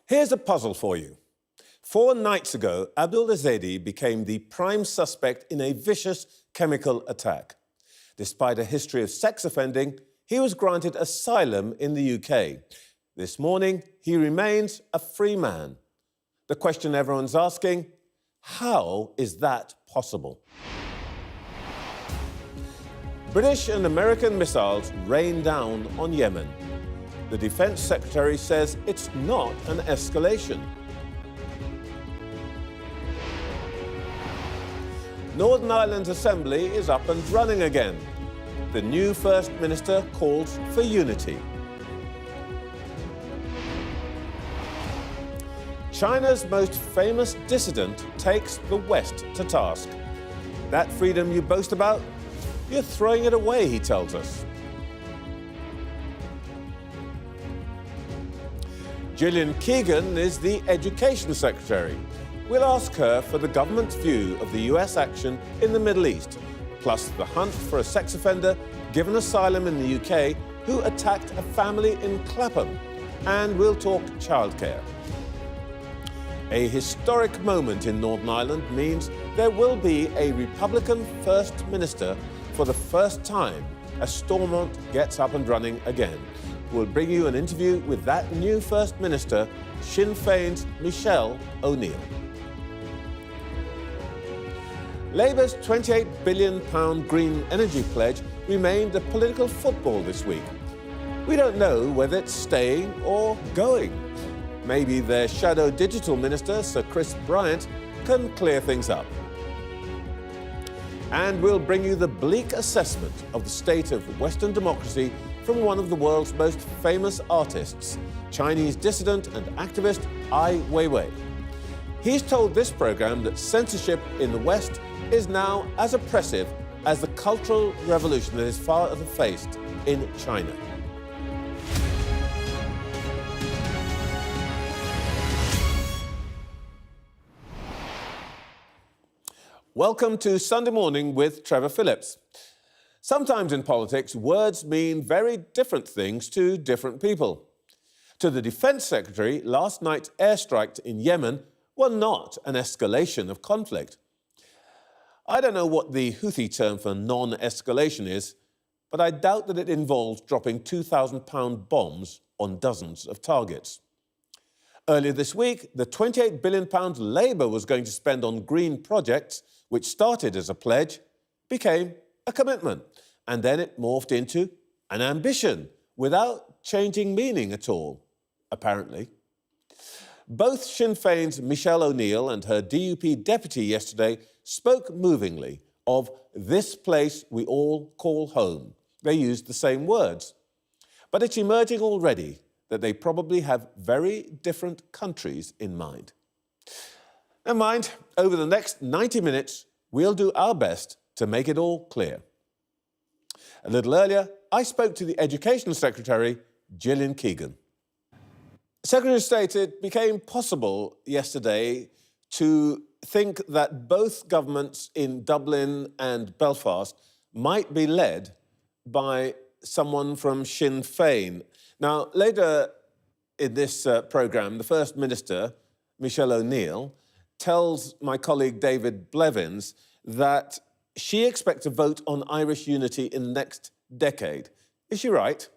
Here's a puzzle for you. 4 nights ago, Abdul Azadi became the prime suspect in a vicious chemical attack. Despite a history of sex offending, he was granted asylum in the UK. This morning, he remains a free man. The question everyone's asking, how is that possible? British and American missiles rain down on Yemen. The Defence Secretary says it's not an escalation. Northern Ireland's Assembly is up and running again. The new First Minister calls for unity. China's most famous dissident takes the West to task. That freedom you boast about, you're throwing it away, he tells us. Gillian Keegan is the Education Secretary. We'll ask her for the government's view of the US action in the Middle East, plus the hunt for a sex offender given asylum in the UK who attacked a family in Clapham. And we'll talk childcare. A historic moment in Northern Ireland means there will be a Republican First Minister for the first time as Stormont gets up and running again. We'll bring you an interview with that new First Minister, Sinn Féin's Michelle O'Neill. Labour's £28 billion green energy pledge remained a political football this week. We don't know whether it's staying or going. Maybe their shadow digital minister, Sir Chris Bryant, can clear things up. And we'll bring you the bleak assessment of the state of Western democracy from one of the world's most famous artists, Chinese dissident and activist Ai Weiwei. He's told this programme that censorship in the West is now as oppressive as the cultural revolution that his father faced in China. Welcome to Sunday Morning with Trevor Phillips. Sometimes in politics, words mean very different things to different people. To the Defence Secretary, last night's airstrikes in Yemen were not an escalation of conflict. I don't know what the Houthi term for non-escalation is, but I doubt that it involves dropping 2,000-pound bombs on dozens of targets. Earlier this week, the £28 billion Labour was going to spend on green projects, which started as a pledge, became a commitment, and then it morphed into an ambition without changing meaning at all, apparently. Both Sinn Féin's Michelle O'Neill and her DUP deputy yesterday spoke movingly of this place we all call home. They used the same words. But it's emerging already that they probably have very different countries in mind. Never mind, over the next 90 minutes, we'll do our best to make it all clear. A little earlier, I spoke to the Education Secretary, Gillian Keegan. Secretary of State, it became possible yesterday to think that both governments in Dublin and Belfast might be led by someone from Sinn Féin. Now, later in this programme, the First Minister, Michelle O'Neill, tells my colleague David Blevins that she expects a vote on Irish unity in the next decade. Is she right?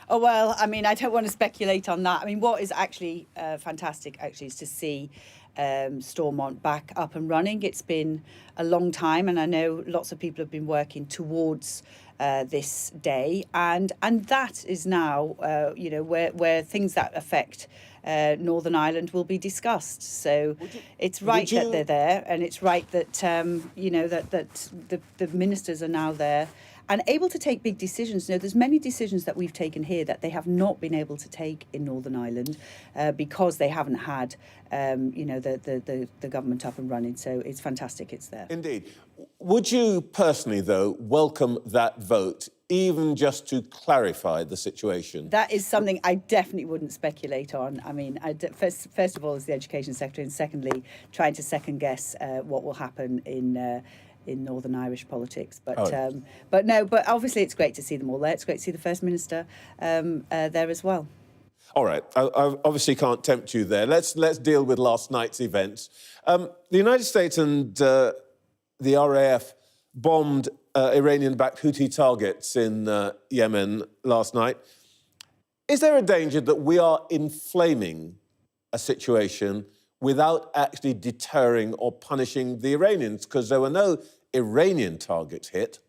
Oh, well, I mean, I don't want to speculate on that. I mean, what is actually fantastic, actually, is to see Stormont back up and running. It's been a long time, and I know lots of people have been working towards this day, and that is now, you know, where things that affect Northern Ireland will be discussed. So it's right that they're there, and it's right that you know that the ministers are now there and able to take big decisions. You know, there's many decisions that we've taken here that they have not been able to take in Northern Ireland because they haven't had, you know, the government up and running. So it's fantastic it's there. Indeed. Would you personally, though, welcome that vote, even just to clarify the situation? That is something I definitely wouldn't speculate on. I mean, first of all, as the Education Secretary, and secondly, trying to second guess what will happen in Northern Irish politics. But obviously it's great to see them all there. It's great to see the First Minister there as well. All right, I obviously can't tempt you there. Let's deal with last night's events. The United States and the RAF bombed Iranian-backed Houthi targets in Yemen last night. Is there a danger that we are inflaming a situation without actually deterring or punishing the Iranians? Because there were no Iranian targets hit.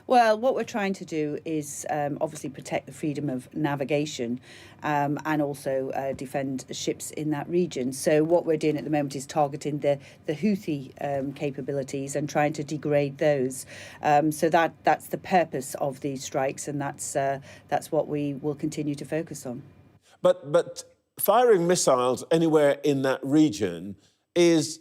Well, what we're trying to do is obviously protect the freedom of navigation and also defend ships in that region. So what we're doing at the moment is targeting the Houthi capabilities and trying to degrade those. So that's the purpose of these strikes, and that's what we will continue to focus on. But firing missiles anywhere in that region is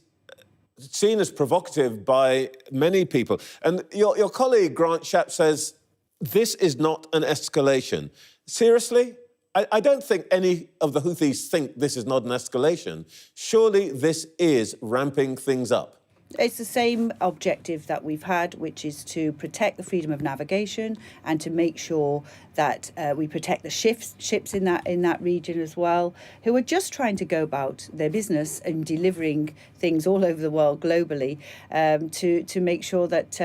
seen as provocative by many people. And your colleague, Grant Shapps, says this is not an escalation. Seriously? I don't think any of the Houthis think this is not an escalation. Surely this is ramping things up. It's the same objective that we've had, which is to protect the freedom of navigation and to make sure that we protect the ships in that region as well, who are just trying to go about their business and delivering things all over the world globally to make sure that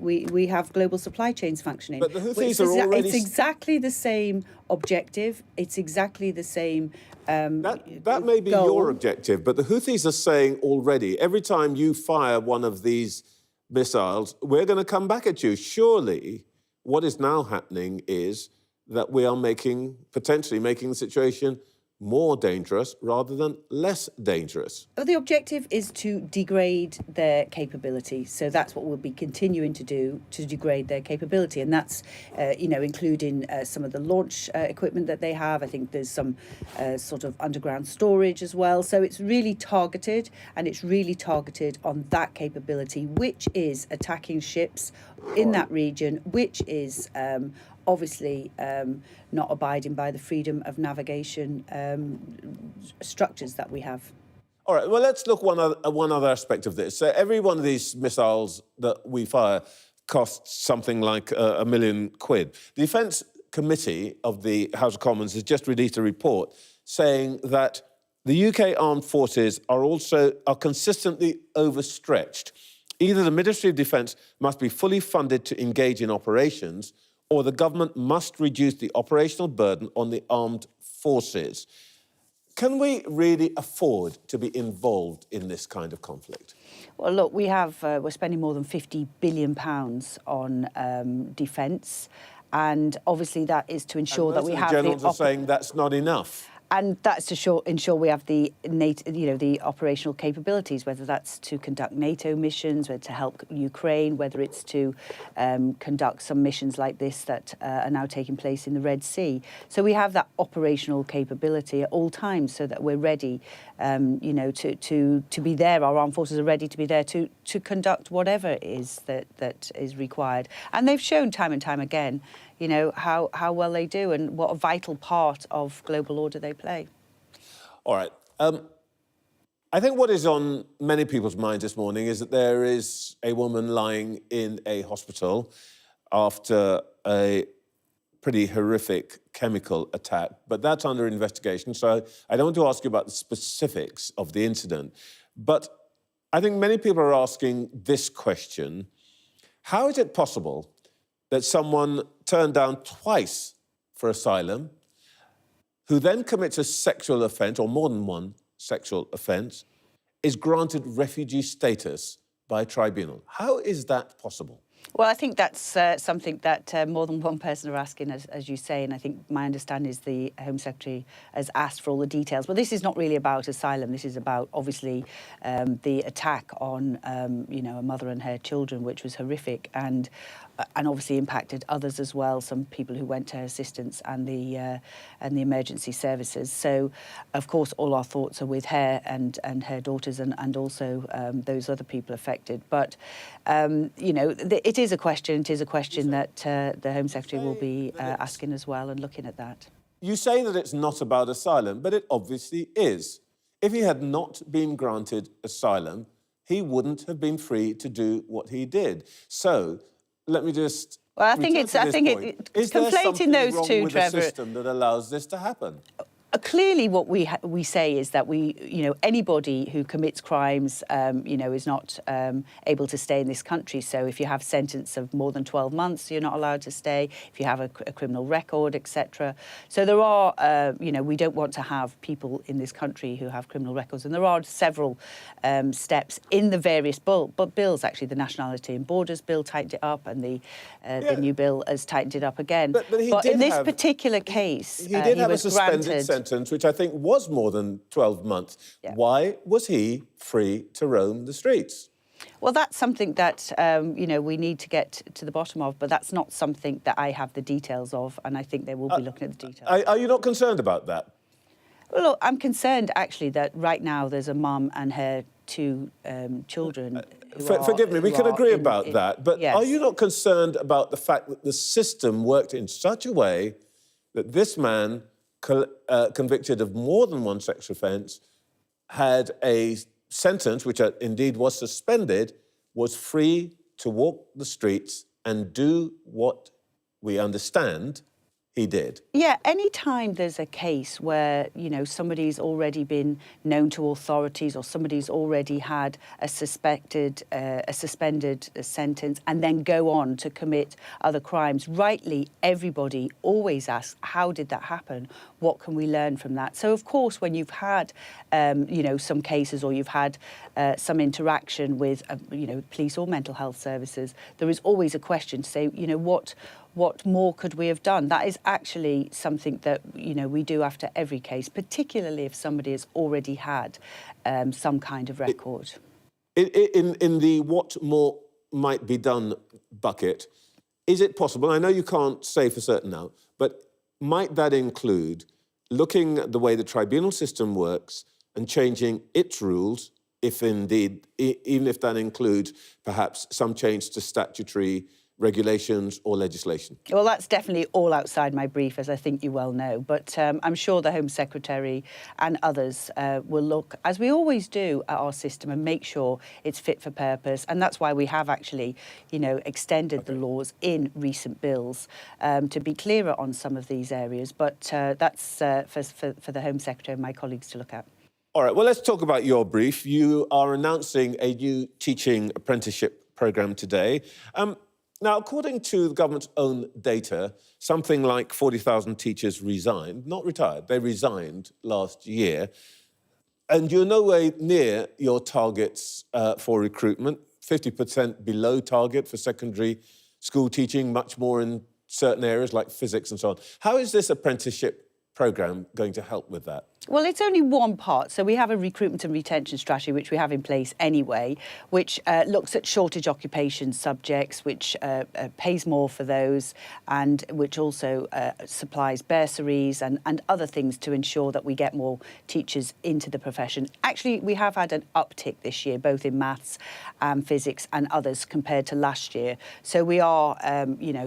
we have global supply chains functioning. But the Houthis are already... It's exactly the same objective. It's exactly the same that may be goal. your objective, but the Houthis are saying already, every time you fire one of these missiles, we're going to come back at you. Surely what is now happening is that we are potentially making the situation more dangerous rather than less dangerous. Well, the objective is to degrade their capability. So that's what we'll be continuing to do, to degrade their capability. And that's, including some of the launch equipment that they have. I think there's some sort of underground storage as well. So it's really targeted, and it's really targeted on that capability, which is attacking ships in that region, which is obviously not abiding by the freedom of navigation structures that we have. All right, well, let's look one other aspect of this. So every one of these missiles that we fire costs something like £1 million. The Defence Committee of the House of Commons has just released a report saying that the UK armed forces are consistently overstretched. Either the Ministry of Defence must be fully funded to engage in operations, or the government must reduce the operational burden on the armed forces. Can we really afford to be involved in this kind of conflict? Well, look, we're spending more than £50 billion on defence, and obviously that is to ensure that we have the... Generals are saying that's not enough. And that's to ensure we have the operational capabilities, whether that's to conduct NATO missions, whether to help Ukraine, whether it's to conduct some missions like this that are now taking place in the Red Sea. So we have that operational capability at all times, so that we're ready, to be there. Our armed forces are ready to be there to conduct whatever it is that is required. And they've shown time and time again, how well they do and what a vital part of global order they play. All right. I think what is on many people's minds this morning is that there is a woman lying in a hospital after a pretty horrific chemical attack, but that's under investigation, so I don't want to ask you about the specifics of the incident. But I think many people are asking this question: how is it possible that someone turned down twice for asylum, who then commits a sexual offence, or more than one sexual offence, is granted refugee status by a tribunal? How is that possible? Well, I think that's something that more than one person are asking, as you say, and I think my understanding is the Home Secretary has asked for all the details. But this is not really about asylum. This is about, obviously, the attack on, a mother and her children, which was horrific and obviously impacted others as well, some people who went to her assistance and the emergency services. So, of course, all our thoughts are with her and her daughters and also those other people affected. But, it is a question. It is a question that the Home Secretary will be asking as well and looking at that. You say that it's not about asylum, but it obviously is. If he had not been granted asylum, he wouldn't have been free to do what he did. So, let me just... Well, I think conflating those two, Trevor. Is there something wrong with the system that allows this to happen? Clearly, what we say is that anybody who commits crimes, is not able to stay in this country. So if you have a sentence of more than 12 months, you're not allowed to stay. If you have a criminal record, etc. So there are, we don't want to have people in this country who have criminal records. And there are several steps in the various bills. Actually, the Nationality and Borders Bill tightened it up, and the new bill has tightened it up again. But in this particular case, he did have a suspended granted sentence, which I think was more than 12 months. Yeah. Why was he free to roam the streets? Well, that's something that, we need to get to the bottom of, but that's not something that I have the details of, and I think they will be looking at the details. Are you not concerned about that? Well, look, I'm concerned, actually, that right now there's a mum and her two children. Forgive me, we can agree about that, but yes. Are you not concerned about the fact that the system worked in such a way that this man, convicted of more than one sex offence, had a sentence, which indeed was suspended, was free to walk the streets and do what we understand he did? Yeah, any time there's a case where, somebody's already been known to authorities or somebody's already had a suspended sentence and then go on to commit other crimes, rightly, everybody always asks, how did that happen? What can we learn from that? So, of course, when you've had, some cases or you've had some interaction with, police or mental health services, there is always a question to say, what more could we have done? That is actually something that, we do after every case, particularly if somebody has already had some kind of record. In the what more might be done bucket, is it possible, I know you can't say for certain now, but might that include looking at the way the tribunal system works and changing its rules, if indeed, even if that includes perhaps some change to statutory regulations or legislation? Well, that's definitely all outside my brief, as I think you well know. But I'm sure the Home Secretary and others will look, as we always do, at our system and make sure it's fit for purpose. And that's why we have actually, extended the laws in recent bills to be clearer on some of these areas. But that's for the Home Secretary and my colleagues to look at. All right, well, let's talk about your brief. You are announcing a new teaching apprenticeship programme today. Now, according to the government's own data, something like 40,000 teachers resigned, not retired, they resigned last year. And you're no way near your targets for recruitment, 50% below target for secondary school teaching, much more in certain areas like physics and so on. How is this apprenticeship programme going to help with that? Well, it's only one part. So we have a recruitment and retention strategy, which we have in place anyway, which looks at shortage occupation subjects, which pays more for those, and which also supplies bursaries and other things to ensure that we get more teachers into the profession. Actually, we have had an uptick this year, both in maths and physics and others compared to last year. So we are,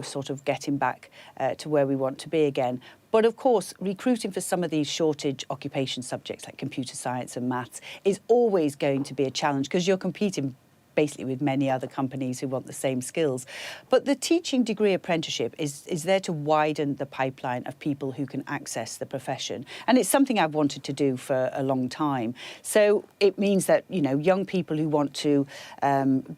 sort of getting back to where we want to be again. But of course, recruiting for some of these shortage occupation subjects like computer science and maths is always going to be a challenge because you're competing basically with many other companies who want the same skills. But the teaching degree apprenticeship is there to widen the pipeline of people who can access the profession. And it's something I've wanted to do for a long time. So it means that, young people who want to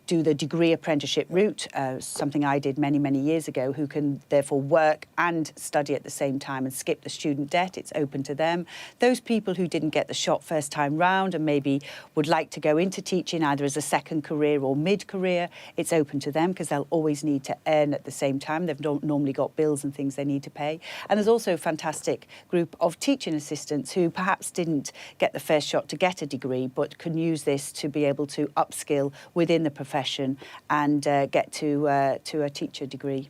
do the degree apprenticeship route, something I did many, many years ago, who can therefore work and study at the same time and skip the student debt, it's open to them. Those people who didn't get the shot first time round and maybe would like to go into teaching either as a second career or mid-career, it's open to them because they'll always need to earn at the same time. They've normally got bills and things they need to pay. And there's also a fantastic group of teaching assistants who perhaps didn't get the first shot to get a degree, but can use this to be able to upskill within the profession and get to a teacher degree,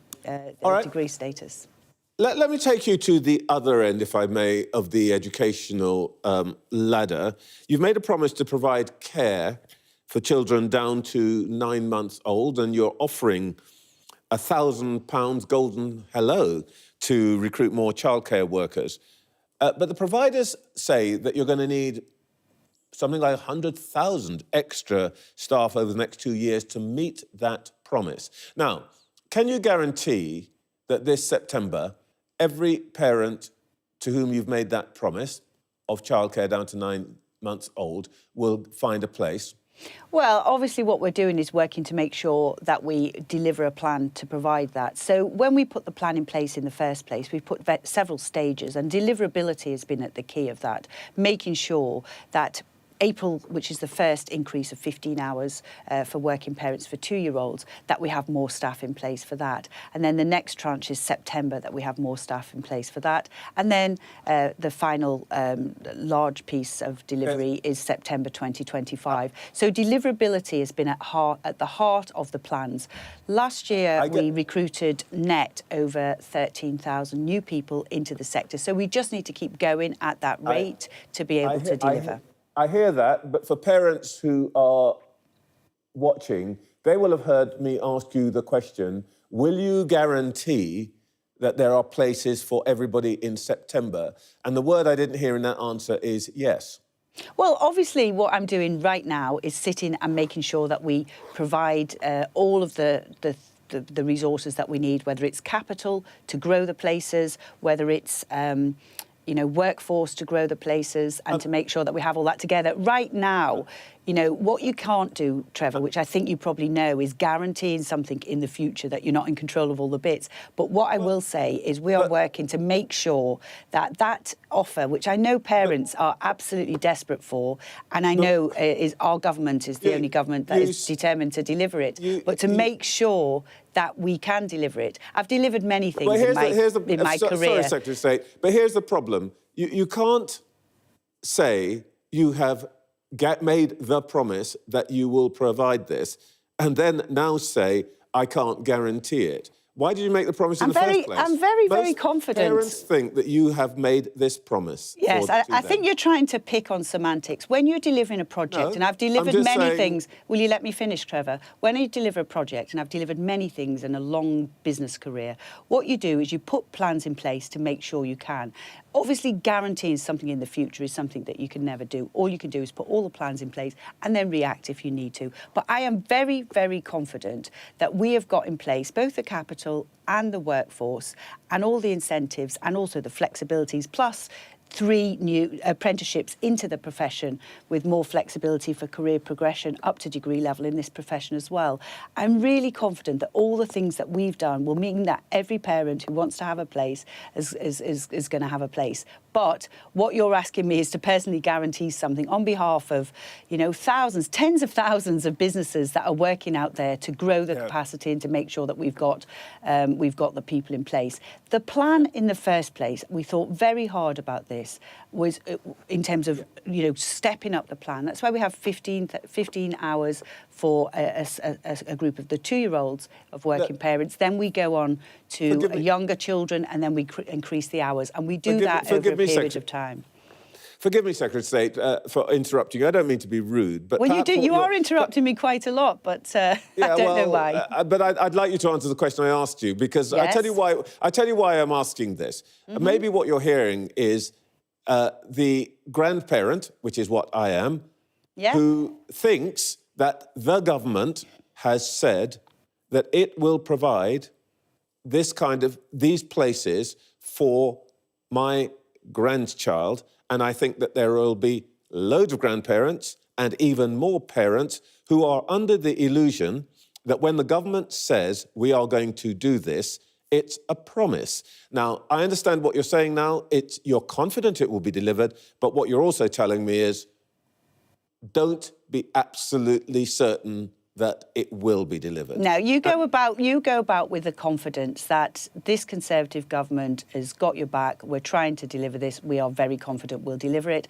degree status. Let me take you to the other end, if I may, of the educational ladder. You've made a promise to provide care for children down to 9 months old, and you're offering £1,000 golden hello to recruit more childcare workers. But the providers say that you're going to need something like 100,000 extra staff over the next 2 years to meet that promise. Now, can you guarantee that this September, every parent to whom you've made that promise, of childcare down to 9 months old will find a place? Well, obviously what we're doing is working to make sure that we deliver a plan to provide that. So when we put the plan in place in the first place, we've put several stages, and deliverability has been at the key of that, making sure that April, which is the first increase of 15 hours for working parents for 2-year-olds, that we have more staff in place for that. And then the next tranche is September, that we have more staff in place for that. And then the final large piece of delivery is September 2025. So deliverability has been at the heart of the plans. Last year, we recruited net over 13,000 new people into the sector. So we just need to keep going at that rate to be able to deliver. I hear that, but for parents who are watching, they will have heard me ask you the question, will you guarantee that there are places for everybody in September? And the word I didn't hear in that answer is yes. Well, obviously, what I'm doing right now is sitting and making sure that we provide all of the resources that we need, whether it's capital to grow the places, whether it's workforce to grow the places, and to make sure that we have all that together. Right now, what you can't do, Trevor, which I think you probably know, is guaranteeing something in the future that you're not in control of all the bits. But what I will say is we are working to make sure that that offer, which I know parents are absolutely desperate for, and I know is our government is the only government that is determined to deliver it, but to make sure that we can deliver it. I've delivered many things in my career. Sorry, Secretary of State, but here's the problem. You can't say you have made the promise that you will provide this and then now say, I can't guarantee it. Why did you make the promise in the first place? I'm very confident. Parents think that you have made this promise. Yes, I think you're trying to pick on semantics. When you're delivering a project, and I've delivered many things... Will you let me finish, Trevor? When you deliver a project, and I've delivered many things in a long business career, what you do is you put plans in place to make sure you can. Obviously, guaranteeing something in the future is something that you can never do. All you can do is put all the plans in place and then react if you need to. But I am very, very confident that we have got in place both the capital and the workforce and all the incentives and also the flexibilities, plus 3 new apprenticeships into the profession with more flexibility for career progression up to degree level in this profession as well. I'm really confident that all the things that we've done will mean that every parent who wants to have a place is going to have a place. But what you're asking me is to personally guarantee something on behalf of, thousands, tens of thousands of businesses that are working out there to grow the capacity and to make sure that we've got the people in place. The plan in the first place, we thought very hard about this, was in terms of, stepping up the plan. That's why we have 15 hours for a group of the 2-year-olds of working parents. Then we go on to younger children, and then we increase the hours. And we do that over a period of time. Forgive me, Secretary of State, for interrupting you. I don't mean to be rude, but... Well, you are interrupting me quite a lot, but I don't know why. But I'd like you to answer the question I asked you, because I tell you why I'm asking this. Maybe what you're hearing is the grandparent, which is what I am, who thinks that the government has said that it will provide these places for my grandchild, and I think that there will be loads of grandparents and even more parents who are under the illusion that when the government says we are going to do this, it's a promise. Now, I understand what you're saying now. You're confident it will be delivered, but what you're also telling me is don't be absolutely certain that it will be delivered. No, you go about with the confidence that this Conservative government has got your back. We're trying to deliver this. We are very confident we'll deliver it.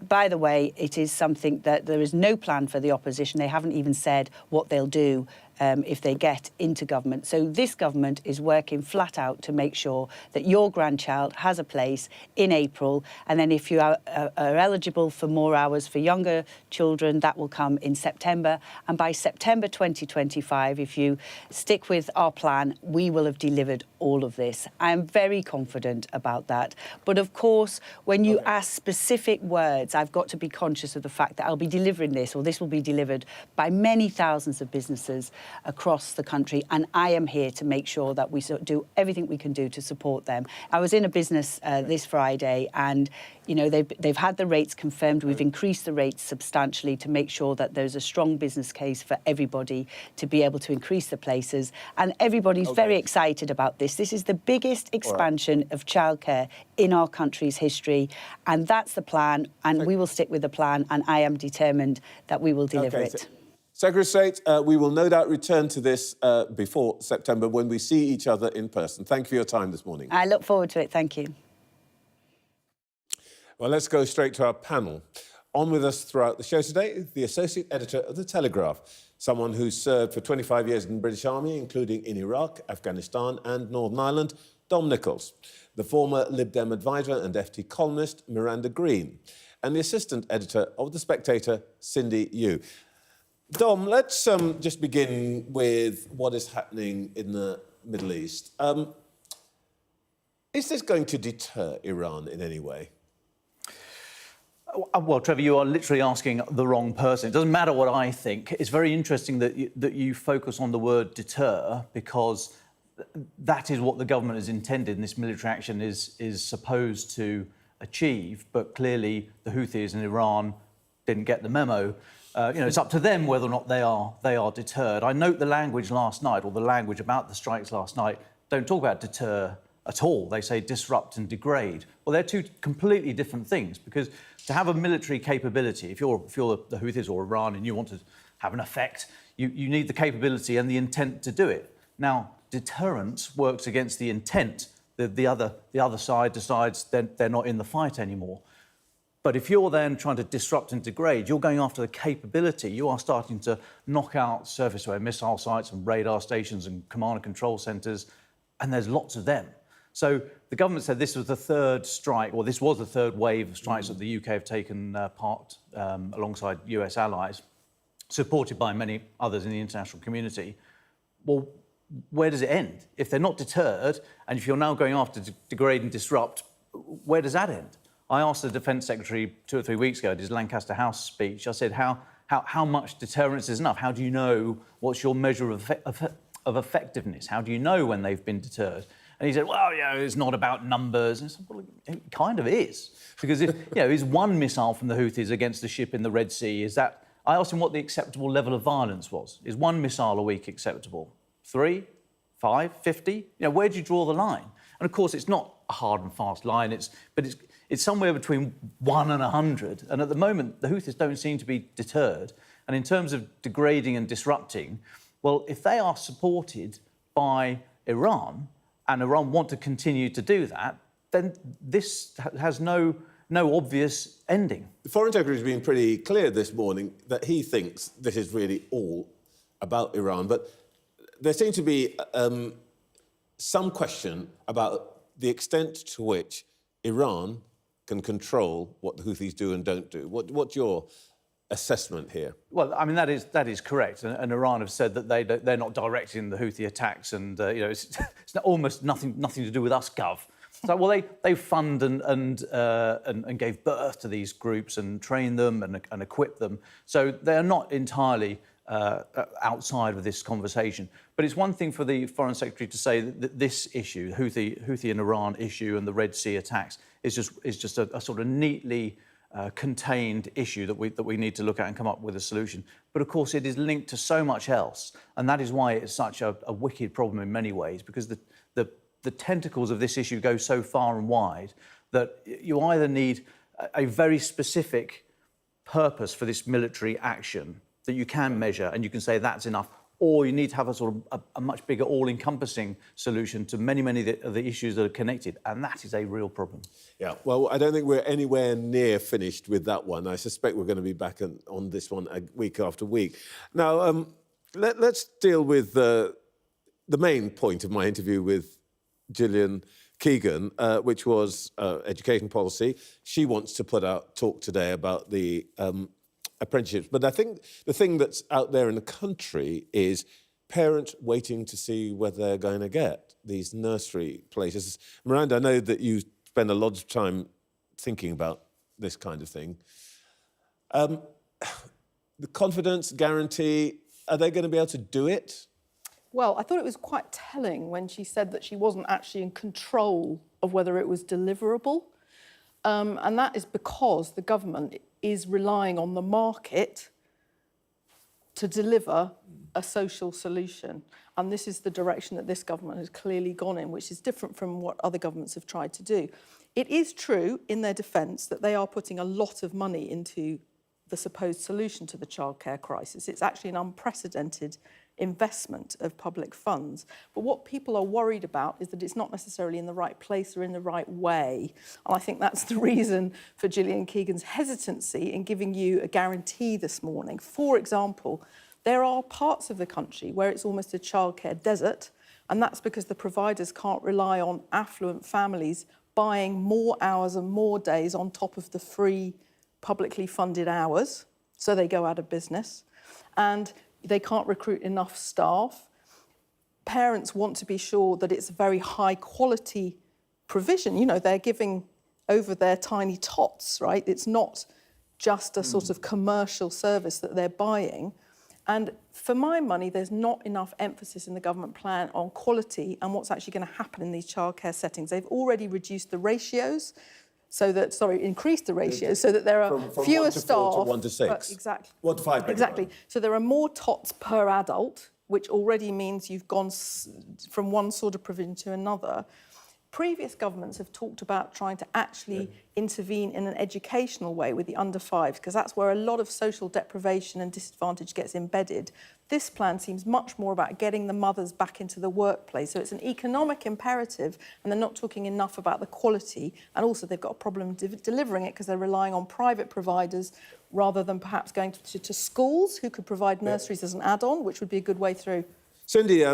By the way, it is something that there is no plan for the opposition. They haven't even said what they'll do if they get into government. So this government is working flat out to make sure that your grandchild has a place in April. And then if you are eligible for more hours for younger children, that will come in September. And by September 2025, if you stick with our plan, we will have delivered all of this. I am very confident about that. But of course, when you ask specific words, I've got to be conscious of the fact that I'll be delivering this, or this will be delivered by many thousands of businesses across the country, and I am here to make sure that we do everything we can do to support them. I was in a business this Friday, and they've had the rates confirmed. We've increased the rates substantially to make sure that there's a strong business case for everybody to be able to increase the places, and everybody's very excited about this. This is the biggest expansion of childcare in our country's history, and that's the plan, and we will stick with the plan, and I am determined that we will deliver it. Secretary of State, we will no doubt return to this before September when we see each other in person. Thank you for your time this morning. I look forward to it. Thank you. Well, let's go straight to our panel. On with us throughout the show today, the Associate Editor of The Telegraph, someone who served for 25 years in the British Army, including in Iraq, Afghanistan and Northern Ireland, Dom Nicholls, the former Lib Dem advisor and FT columnist, Miranda Green, and the Assistant Editor of The Spectator, Cindy Yu. Dom, let's just begin with what is happening in the Middle East. Is this going to deter Iran in any way? Well, Trevor, you are literally asking the wrong person. It doesn't matter what I think. It's very interesting that you focus on the word deter, because that is what the government has intended, and this military action is supposed to achieve. But clearly, the Houthis in Iran didn't get the memo. It's up to them whether or not they are deterred. I note the language last night, or the language about the strikes last night, don't talk about deter at all. They say disrupt and degrade. Well, they're two completely different things, because to have a military capability, if you're the Houthis or Iran and you want to have an effect, you need the capability and the intent to do it. Now, deterrence works against the intent. The other side decides they're not in the fight anymore. But if you're then trying to disrupt and degrade, you're going after the capability. You are starting to knock out surface-to-air missile sites and radar stations and command and control centres, and there's lots of them. So the government said this was the third strike, or this was the third wave of strikes that the UK have taken part alongside US allies, supported by many others in the international community. Well, where does it end? If they're not deterred, and if you're now going after to degrade and disrupt, where does that end? I asked the Defence Secretary 2 or 3 weeks ago at his Lancaster House speech, I said, how much deterrence is enough? How do you know what's your measure of effectiveness? How do you know when they've been deterred? And he said, well, it's not about numbers. And I said, well, it kind of is. Because, is one missile from the Houthis against a ship in the Red Sea, is that... I asked him what the acceptable level of violence was. Is one missile a week acceptable? 3, 5, 50? Where do you draw the line? And, of course, it's not a hard and fast line, but it's somewhere between 1 and 100. And at the moment, the Houthis don't seem to be deterred. And in terms of degrading and disrupting, well, if they are supported by Iran, and Iran want to continue to do that, then this has no obvious ending. The Foreign Secretary has been pretty clear this morning that he thinks this is really all about Iran, but there seems to be some question about the extent to which Iran can control what the Houthis do and don't do. What's your assessment here? Well, I mean, that is correct. And Iran have said that they're not directing the Houthi attacks, and it's almost nothing to do with us, Gov. So, well, they fund and gave birth to these groups and train them and equip them. So they are not entirely outside of this conversation. But it's one thing for the Foreign Secretary to say that this issue, Houthi and Iran issue and the Red Sea attacks, is just a sort of neatly contained issue that we need to look at and come up with a solution. But of course, it is linked to so much else, and that is why it's such a wicked problem in many ways, because the tentacles of this issue go so far and wide that you either need a very specific purpose for this military action that you can measure and you can say that's enough, or you need to have a sort of a much bigger, all-encompassing solution to many of the issues that are connected, and that is a real problem. Yeah, well, I don't think we're anywhere near finished with that one. I suspect we're going to be back on this one week after week. Now, let's deal with the main point of my interview with Gillian Keegan, which was education policy. She wants to talk today about the apprenticeships. But I think the thing that's out there in the country is parents waiting to see whether they're going to get these nursery places. Miranda, I know that you spend a lot of time thinking about this kind of thing. The confidence guarantee, Are they going to be able to do it? Well, I thought it was quite telling when she said that she wasn't actually in control of whether it was deliverable. And that is because the government is relying on the market to deliver a social solution. And this is the direction that this government has clearly gone in, which is different from what other governments have tried to do. It is true, in their defence, that they are putting a lot of money into the supposed solution to the childcare crisis. It's actually an unprecedented investment of public funds. But what people are worried about is that it's not necessarily in the right place or in the right way. And I think that's the reason for Gillian Keegan's hesitancy in giving you a guarantee this morning. For example, there are parts of the country where it's almost a childcare desert, and that's because the providers can't rely on affluent families buying more hours and more days on top of the free publicly funded hours, so they go out of business, and they can't recruit enough staff. Parents want to be sure that it's a very high quality provision. You know, they're giving over their tiny tots, right? It's not just a sort of commercial service that they're buying. And for my money, there's not enough emphasis in the government plan on quality and what's actually going to happen in these childcare settings. They've already reduced the ratios, increased the ratios so that there are from fewer 1 to staff. 4 to 1 to 6. Exactly. 1 to 5. Exactly. So there are more tots per adult, which already means you've gone from one sort of provision to another. Previous governments have talked about trying to actually intervene in an educational way with the under-5s, because that's where a lot of social deprivation and disadvantage gets embedded. This plan seems much more about getting the mothers back into the workplace. So it's an economic imperative, and they're not talking enough about the quality. And also they've got a problem delivering it because they're relying on private providers rather than perhaps going to schools who could provide nurseries as an add-on, which would be a good way through. Cindy,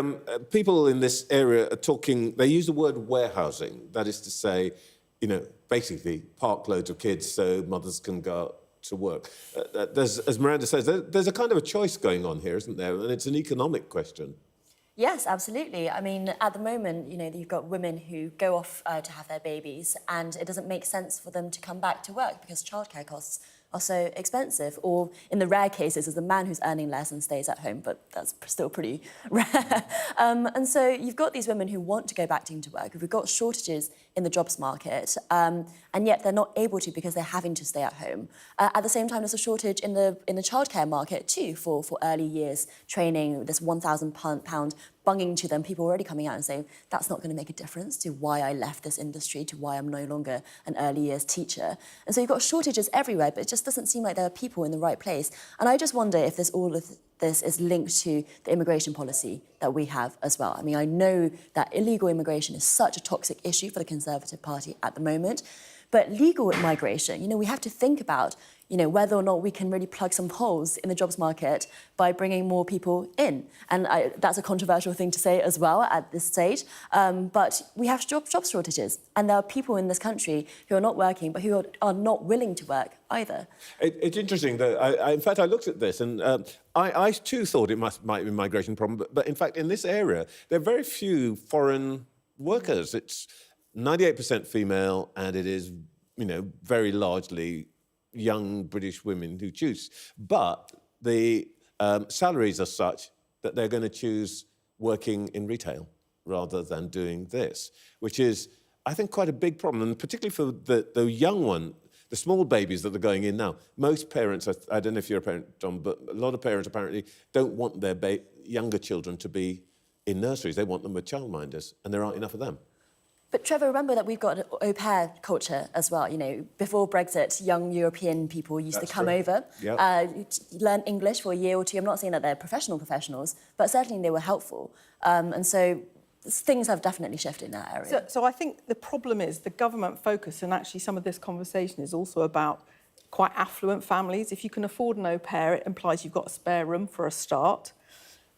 people in this area are talking, they use the word warehousing. That is to say, you know, basically park loads of kids so mothers can go out to work. As Miranda says, there's a kind of a choice going on here, isn't there? And it's an economic question. Yes, absolutely. I mean, at the moment, you know, you've got women who go off to have their babies, and it doesn't make sense for them to come back to work because childcare costs are so expensive. Or in the rare cases, there's a man who's earning less and stays at home, but that's still pretty rare. And so you've got these women who want to go back into work. We've got shortages in the jobs market, and yet they're not able to because they're having to stay at home. At the same time, there's a shortage in the childcare market too for early years training. This £1,000 bunging to them, people already coming out and saying that's not going to make a difference to why I left this industry, to why I'm no longer an early years teacher. And so you've got shortages everywhere, but it just doesn't seem like there are people in the right place. And I just wonder if all of this is linked to the immigration policy that we have as well. I mean, I know that illegal immigration is such a toxic issue for the Conservative Party at the moment, but legal migration, you know, we have to think about, you know, whether or not we can really plug some holes in the jobs market by bringing more people in. And that's a controversial thing to say as well at this stage. But we have job shortages, and there are people in this country who are not working, but who are not willing to work either. It's interesting that, in fact, I looked at this, and I too thought it might be a migration problem, but in fact, in this area, there are very few foreign workers. It's 98% female, and it is, you know, very largely young British women who choose. But the salaries are such that they're going to choose working in retail rather than doing this, which is, I think, quite a big problem, and particularly for the young one, the small babies that are going in now. Most parents, I don't know if you're a parent, John, but a lot of parents apparently don't want their younger children to be in nurseries. They want them with childminders, and there aren't enough of them. But Trevor, remember that we've got an au pair culture as well. You know, before Brexit, young European people used to come over, learn English for a year or two. I'm not saying that they're professionals, but certainly they were helpful. And so things have definitely shifted in that area. So I think the problem is the government focus, and actually some of this conversation is also about quite affluent families. If you can afford an au pair, it implies you've got a spare room for a start.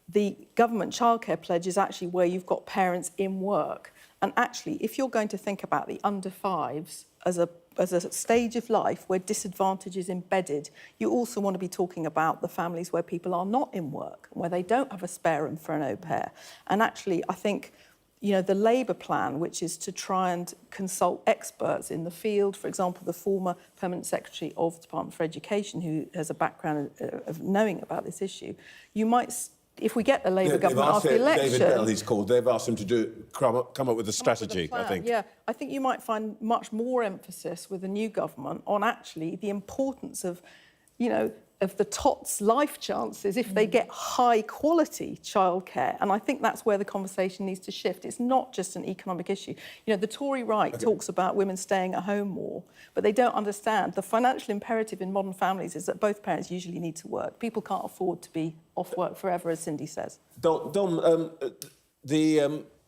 The government childcare pledge is actually where you've got parents in work. And actually, if you're going to think about the under-5s as a stage of life where disadvantage is embedded, you also want to be talking about the families where people are not in work, where they don't have a spare room for an au pair. And actually, I think, the Labour plan, which is to try and consult experts in the field, for example, the former Permanent Secretary of the Department for Education, who has a background of knowing about this issue, you might, if we get a Labour government after the election... David Bell, he's called. They've asked him to come up with a strategy, I think. Yeah, I think you might find much more emphasis with the new government on actually the importance of, of the tots' life chances if they get high-quality childcare. And I think that's where the conversation needs to shift. It's not just an economic issue. The Tory right talks about women staying at home more, but they don't understand the financial imperative in modern families is that both parents usually need to work. People can't afford to be off work forever, as Cindy says. Dom,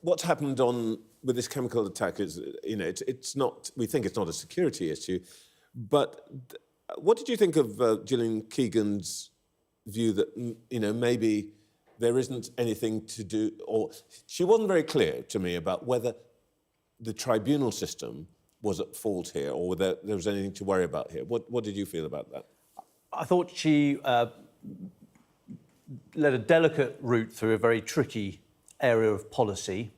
what's happened with this chemical attack is, it's not... We think it's not a security issue, but... What did you think of Gillian Keegan's view that, maybe there isn't anything to do, or she wasn't very clear to me about whether the tribunal system was at fault here or whether there was anything to worry about here. What did you feel about that? I thought she led a delicate route through a very tricky area of policy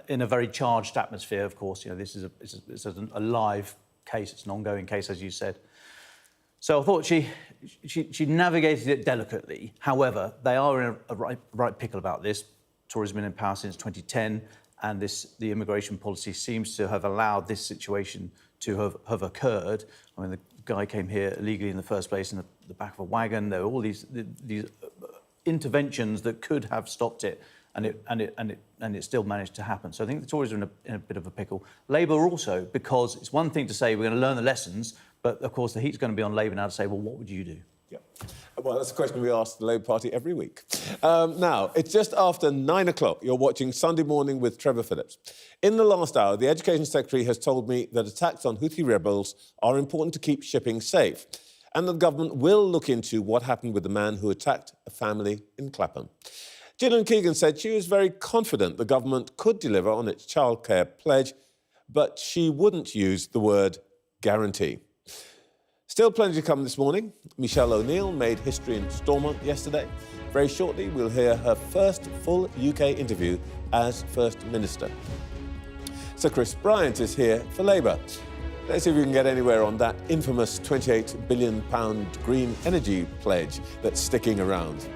in a very charged atmosphere, of course. This is a live case, it's an ongoing case, as you said. So I thought she navigated it delicately. However, they are in a right pickle about this. Tories have been in power since 2010, and the immigration policy seems to have allowed this situation to have occurred. I mean, the guy came here illegally in the first place in the back of a wagon. There were all these interventions that could have stopped it, and it still managed to happen. So I think the Tories are in a bit of a pickle. Labour also, because it's one thing to say we're going to learn the lessons, but, of course, the heat's going to be on Labour now to say, well, what would you do? Yeah. Well, that's a question we ask the Labour Party every week. Now, it's just after 9 o'clock. You're watching Sunday Morning with Trevor Phillips. In the last hour, the Education Secretary has told me that attacks on Houthi rebels are important to keep shipping safe, and the government will look into what happened with the man who attacked a family in Clapham. Gillian Keegan said she was very confident the government could deliver on its childcare pledge, but she wouldn't use the word guarantee. Still plenty to come this morning. Michelle O'Neill made history in Stormont yesterday. Very shortly, we'll hear her first full UK interview as First Minister. Sir Chris Bryant is here for Labour. Let's see if we can get anywhere on that infamous £28 billion green energy pledge that's sticking around.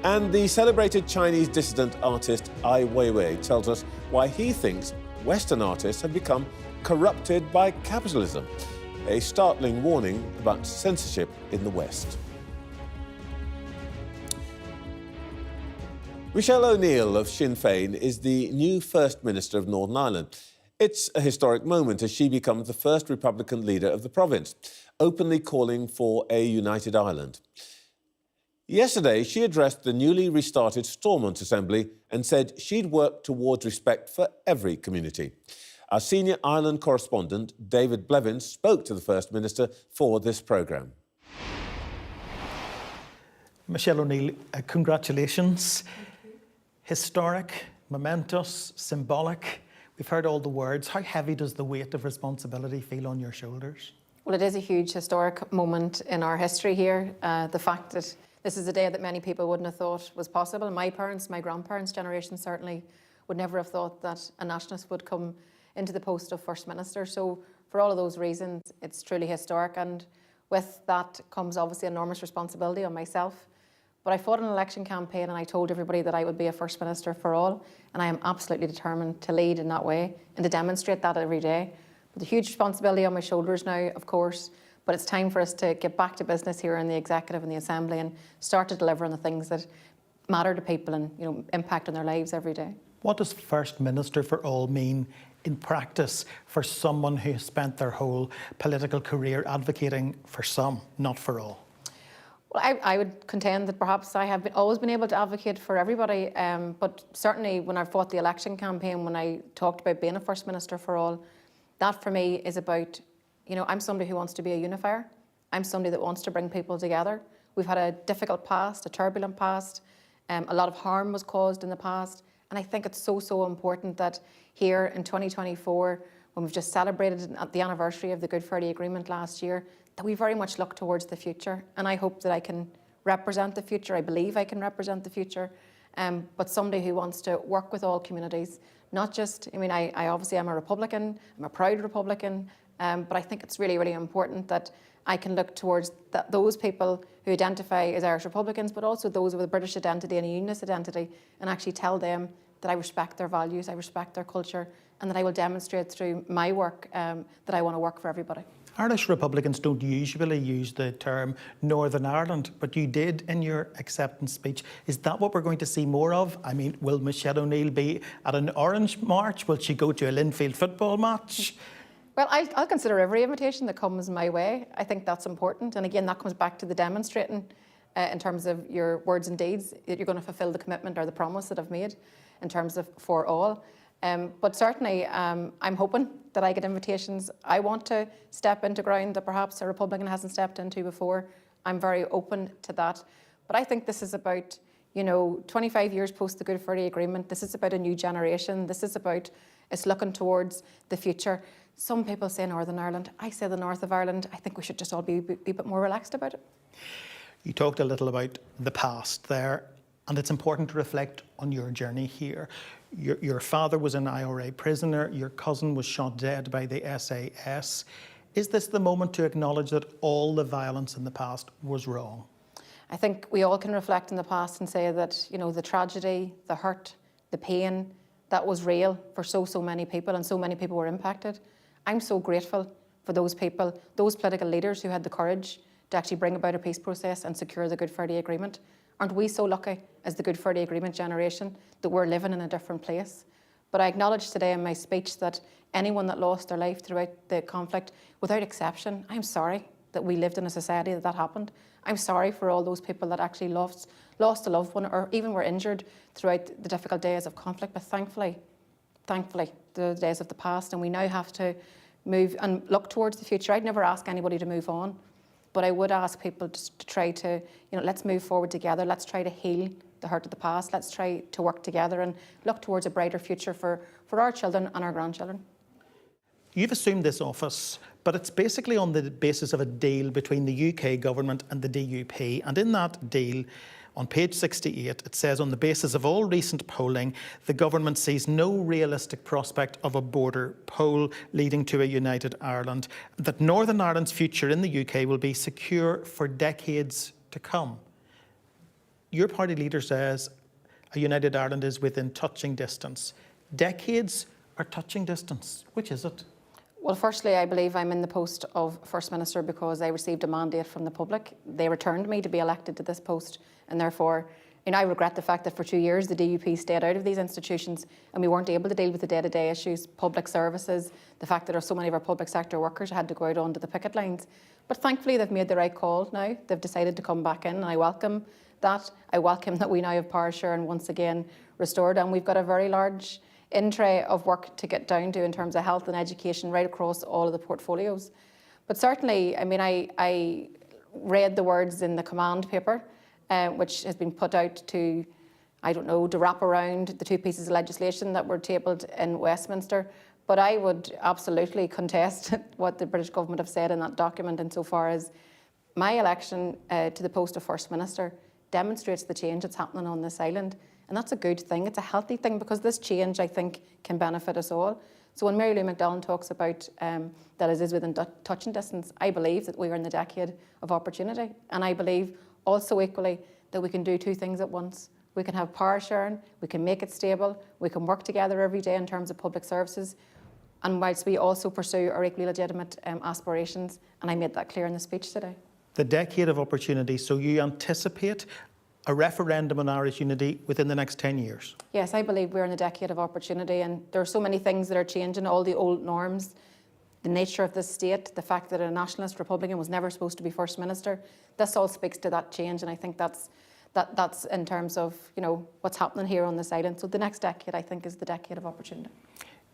And the celebrated Chinese dissident artist Ai Weiwei tells us why he thinks Western artists have become corrupted by capitalism. A startling warning about censorship in the West. Michelle O'Neill of Sinn Féin is the new First Minister of Northern Ireland. It's a historic moment as she becomes the first Republican leader of the province, openly calling for a united Ireland. Yesterday, she addressed the newly restarted Stormont Assembly and said she'd work towards respect for every community. Our senior Ireland correspondent, David Blevins, spoke to the First Minister for this programme. Michelle O'Neill, congratulations. Historic, momentous, symbolic. We've heard all the words. How heavy does the weight of responsibility feel on your shoulders? Well, it is a huge historic moment in our history here. The fact that this is a day that many people wouldn't have thought was possible. My parents, my grandparents' generation certainly would never have thought that a nationalist would come into the post of First Minister. So for all of those reasons, it's truly historic. And with that comes obviously enormous responsibility on myself. But I fought an election campaign and I told everybody that I would be a First Minister for all. And I am absolutely determined to lead in that way and to demonstrate that every day. With a huge responsibility on my shoulders now, of course, but it's time for us to get back to business here in the Executive and the Assembly and start to deliver on the things that matter to people and impact on their lives every day. What does First Minister for all mean in practice for someone who has spent their whole political career advocating for some, not for all? Well, I would contend that perhaps I have always been able to advocate for everybody, but certainly when I fought the election campaign, when I talked about being a First Minister for all, that for me is about, I'm somebody who wants to be a unifier. I'm somebody that wants to bring people together. We've had a difficult past, a turbulent past. A lot of harm was caused in the past. And I think it's so important that here in 2024, when we've just celebrated the anniversary of the Good Friday Agreement last year, that we very much look towards the future. And I hope that I can represent the future. I believe I can represent the future. but somebody who wants to work with all communities, not just, I mean, I obviously am a Republican, I'm a proud Republican, but I think it's really, really important that I can look towards those people who identify as Irish Republicans, but also those with a British identity and a Unionist identity, and actually tell them that I respect their values, I respect their culture, and that I will demonstrate through my work that I want to work for everybody. Irish Republicans don't usually use the term Northern Ireland, but you did in your acceptance speech. Is that what we're going to see more of? I mean, will Michelle O'Neill be at an Orange March? Will she go to a Linfield football match? Well, I'll consider every invitation that comes my way. I think that's important. And again, that comes back to the demonstrating in terms of your words and deeds, that you're going to fulfil the commitment or the promise that I've made in terms of for all. But certainly, I'm hoping that I get invitations. I want to step into ground that perhaps a Republican hasn't stepped into before. I'm very open to that. But I think this is about, 25 years post the Good Friday Agreement. This is about a new generation. This is about us looking towards the future. Some people say Northern Ireland. I say the north of Ireland. I think we should just all be a bit more relaxed about it. You talked a little about the past there, and it's important to reflect on your journey here. Your father was an IRA prisoner. Your cousin was shot dead by the SAS. Is this the moment to acknowledge that all the violence in the past was wrong? I think we all can reflect on the past and say that, the tragedy, the hurt, the pain, that was real for so many people, and so many people were impacted. I'm so grateful for those people, those political leaders who had the courage to actually bring about a peace process and secure the Good Friday Agreement. Aren't we so lucky as the Good Friday Agreement generation that we're living in a different place? But I acknowledged today in my speech that anyone that lost their life throughout the conflict, without exception, I'm sorry that we lived in a society that happened. I'm sorry for all those people that actually lost a loved one or even were injured throughout the difficult days of conflict. But thankfully, the days of the past, and we now have to move and look towards the future. I'd never ask anybody to move on, but I would ask people to try to, let's move forward together. Let's try to heal the hurt of the past. Let's try to work together and look towards a brighter future for our children and our grandchildren. You've assumed this office, but it's basically on the basis of a deal between the UK government and the DUP. And in that deal, on page 68, it says, on the basis of all recent polling, the government sees no realistic prospect of a border poll leading to a united Ireland, that Northern Ireland's future in the UK will be secure for decades to come. Your party leader says a united Ireland is within touching distance. Decades or touching distance? Which is it? Well, firstly, I believe I'm in the post of First Minister because I received a mandate from the public. They returned me to be elected to this post, and therefore, I regret the fact that for 2 years the DUP stayed out of these institutions and we weren't able to deal with the day-to-day issues, public services, the fact that there are so many of our public sector workers had to go out onto the picket lines. But thankfully, they've made the right call now. They've decided to come back in, and I welcome that. I welcome that we now have power sharing once again restored, and we've got a very large in-tray of work to get down to in terms of health and education right across all of the portfolios. But certainly, I read the words in the command paper, which has been put out to wrap around the two pieces of legislation that were tabled in Westminster. But I would absolutely contest what the British government have said in that document, insofar as my election to the post of First Minister demonstrates the change that's happening on this island. And that's a good thing. It's a healthy thing, because this change, I think, can benefit us all. So when Mary Lou McDonald talks about that it is within touching distance, I believe that we are in the decade of opportunity. And I believe also equally that we can do two things at once. We can have power sharing, we can make it stable, we can work together every day in terms of public services, and whilst we also pursue our equally legitimate aspirations. And I made that clear in the speech today. The decade of opportunity, so you anticipate a referendum on Irish unity within the next 10 years? Yes, I believe we're in a decade of opportunity, and there are so many things that are changing, all the old norms, the nature of this state, the fact that a nationalist Republican was never supposed to be First Minister. This all speaks to that change, and I think that's in terms of what's happening here on this island. So the next decade, I think, is the decade of opportunity.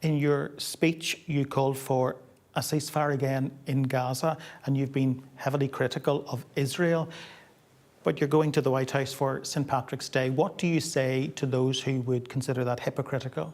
In your speech, you called for a ceasefire again in Gaza, and you've been heavily critical of Israel. But you're going to the White House for St. Patrick's Day. What do you say to those who would consider that hypocritical?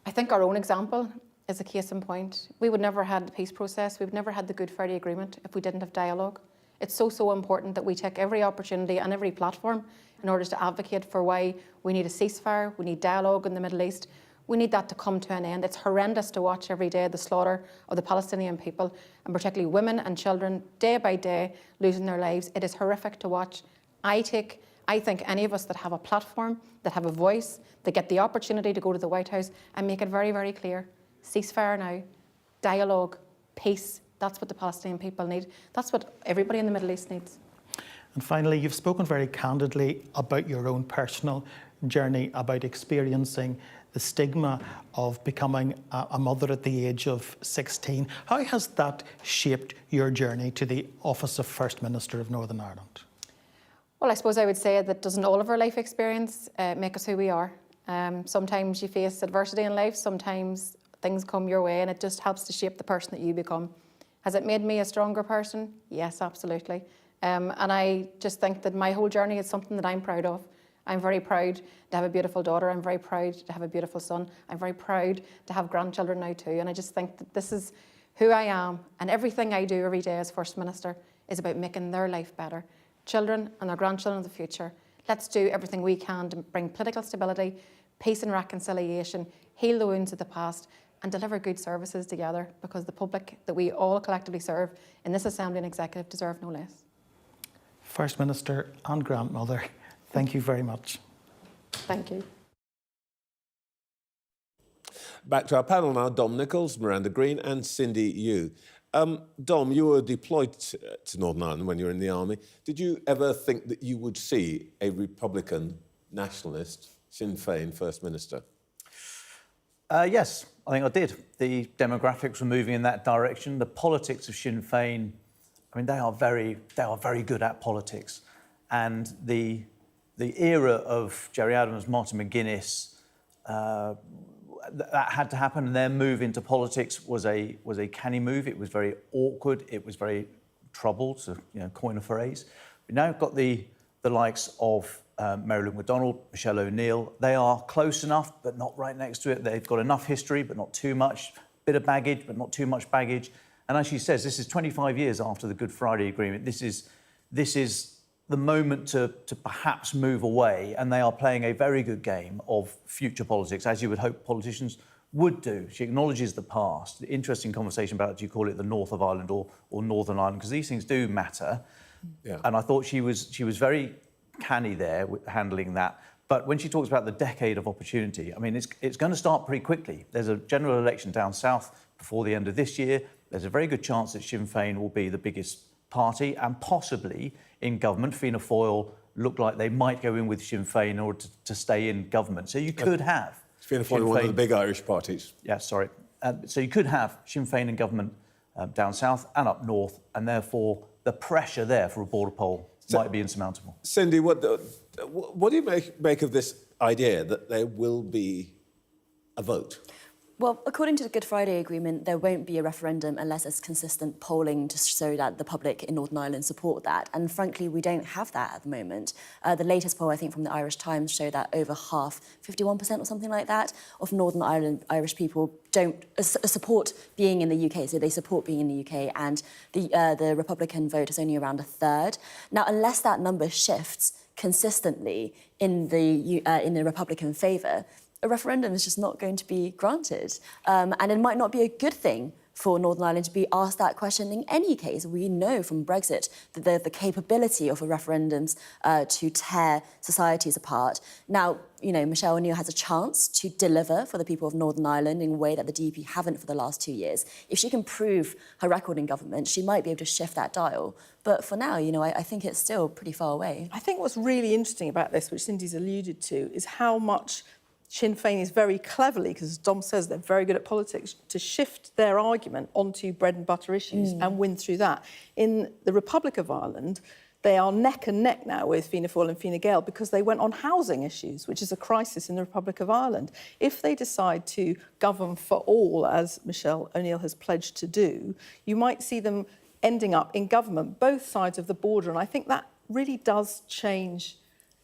I think our own example is a case in point. We would never have had the peace process. We would never had the Good Friday Agreement if we didn't have dialogue, It's so important that we take every opportunity and every platform in order to advocate for why we need a ceasefire, we need dialogue in the Middle East. We need that to come to an end. It's horrendous to watch every day the slaughter of the Palestinian people, and particularly women and children, day by day, losing their lives. It is horrific to watch. I think any of us that have a platform, that have a voice, that get the opportunity to go to the White House and make it very, very clear, ceasefire now, dialogue, peace, that's what the Palestinian people need. That's what everybody in the Middle East needs. And finally, you've spoken very candidly about your own personal journey, about experiencing the stigma of becoming a mother at the age of 16. How has that shaped your journey to the office of First Minister of Northern Ireland? Well, I suppose I would say that doesn't all of our life experience make us who we are. Sometimes you face adversity in life, sometimes things come your way, and it just helps to shape the person that you become. Has it made me a stronger person? Yes, absolutely. And I just think that my whole journey is something that I'm proud of. I'm very proud to have a beautiful daughter. I'm very proud to have a beautiful son. I'm very proud to have grandchildren now too. And I just think that this is who I am. And everything I do every day as First Minister is about making their life better. Children and their grandchildren of the future. Let's do everything we can to bring political stability, peace and reconciliation, heal the wounds of the past, and deliver good services together, because the public that we all collectively serve in this Assembly and Executive deserve no less. First Minister and grandmother, thank you very much. Thank you. Back to our panel now, Dom Nicholls, Miranda Green and Cindy Yu. Dom, you were deployed to Northern Ireland when you were in the army. Did you ever think that you would see a Republican nationalist Sinn Féin First Minister? Yes, I think I did. The demographics were moving in that direction. The politics of Sinn Féin, I mean, they are very good at politics. And the era of Gerry Adams, Martin McGuinness, that had to happen, and their move into politics was a canny move. It was very awkward. It was very troubled, to coin a phrase. We've now got the likes of Marilyn McDonald, Michelle O'Neill. They are close enough, but not right next to it. They've got enough history, but not too much. Bit of baggage, but not too much baggage. And as she says, this is 25 years after the Good Friday Agreement. This is the moment to perhaps move away, and they are playing a very good game of future politics, as you would hope politicians would do. She acknowledges the past. The interesting conversation about, do you call it the North of Ireland or Northern Ireland, because these things do matter. Yeah. And I thought she was very canny there with handling that. But when she talks about the decade of opportunity, I mean, it's going to start pretty quickly. There's a general election down south before the end of this year. There's a very good chance that Sinn Féin will be the biggest party, and possibly in government. Fianna Fáil look like they might go in with Sinn Féin in order to stay in government. So you could have Fianna Fáil, one of the big Irish parties. Yeah, sorry. So you could have Sinn Féin in government down south and up north, and therefore the pressure there for a border poll might be insurmountable. Cindy, what do you make of this idea that there will be a vote? Well, according to the Good Friday Agreement, there won't be a referendum unless there's consistent polling to show that the public in Northern Ireland support that. And frankly, we don't have that at the moment. The latest poll, I think, from the Irish Times showed that over half, 51% or something like that, of Northern Ireland Irish people don't support being in the UK. So they support being in the UK, and the Republican vote is only around a third. Now, unless that number shifts consistently in the Republican favour, a referendum is just not going to be granted. And it might not be a good thing for Northern Ireland to be asked that question in any case. We know from Brexit that there's the capability of a referendums to tear societies apart. Now, Michelle O'Neill has a chance to deliver for the people of Northern Ireland in a way that the DUP haven't for the last 2 years. If she can prove her record in government, she might be able to shift that dial. But for now, I think it's still pretty far away. I think what's really interesting about this, which Cindy's alluded to, is how much Sinn Féin is very cleverly, because as Dom says, they're very good at politics, to shift their argument onto bread and butter issues and win through that. In the Republic of Ireland, they are neck and neck now with Fianna Fáil and Fine Gael because they went on housing issues, which is a crisis in the Republic of Ireland. If they decide to govern for all, as Michelle O'Neill has pledged to do, you might see them ending up in government, both sides of the border. And I think that really does change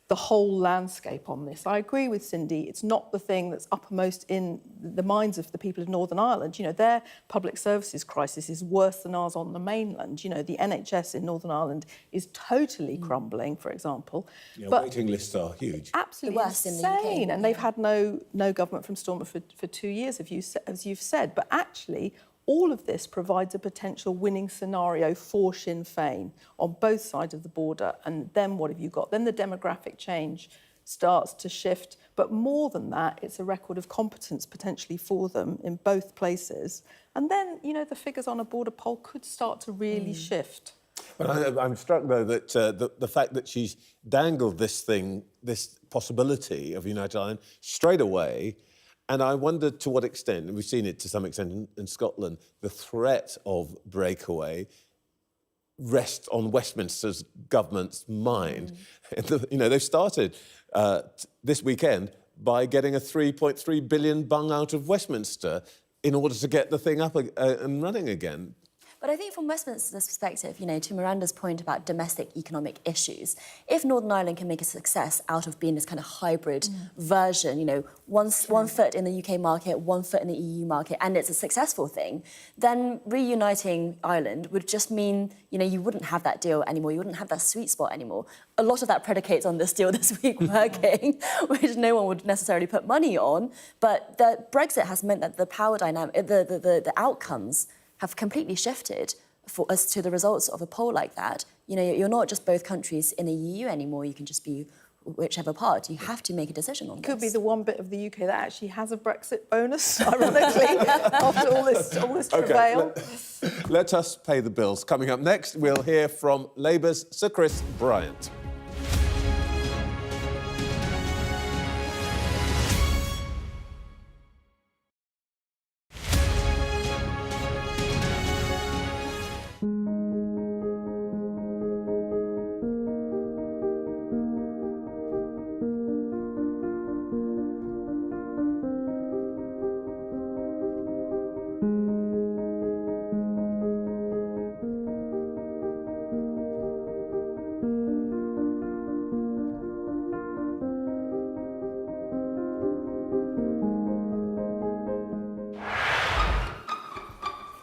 the whole landscape on this. I agree with Cindy, it's not the thing that's uppermost in the minds of the people of Northern Ireland. You know, their public services crisis is worse than ours on the mainland. You know, the NHS in Northern Ireland is totally crumbling, for example. Yeah, but waiting lists are huge. absolutely The worst in the UK, insane. And they've had no government from Stormont for 2 years, as you've said. But actually, all of this provides a potential winning scenario for Sinn Féin on both sides of the border. And then what have you got? Then the demographic change starts to shift. But more than that, it's a record of competence potentially for them in both places. And then, you know, the figures on a border poll could start to really shift. But I'm struck, though, that the fact that she's dangled this possibility of United Ireland straight away. And I wonder to what extent, and we've seen it to some extent in Scotland, the threat of breakaway rests on Westminster's government's mind. You know, they've started this weekend by getting a 3.3 billion bung out of Westminster in order to get the thing up and running again. But I think from Westminster's perspective, you know, to Miranda's point about domestic economic issues, if Northern Ireland can make a success out of being this kind of hybrid version, you know, one foot in the UK market, 1 foot in the EU market, and it's a successful thing, then reuniting Ireland would just mean, you know, you wouldn't have that deal anymore, you wouldn't have that sweet spot anymore. A lot of that predicates on this deal this week working, which no one would necessarily put money on. But the Brexit has meant that the power dynamic, the outcomes have completely shifted as to the results of a poll like that. You know, you're not just both countries in the EU anymore, you can just be whichever part. You have to make a decision on this. Could be the one bit of the UK that actually has a Brexit bonus, ironically, after all this travail. Okay, let us pay the bills. Coming up next, we'll hear from Labour's Sir Chris Bryant.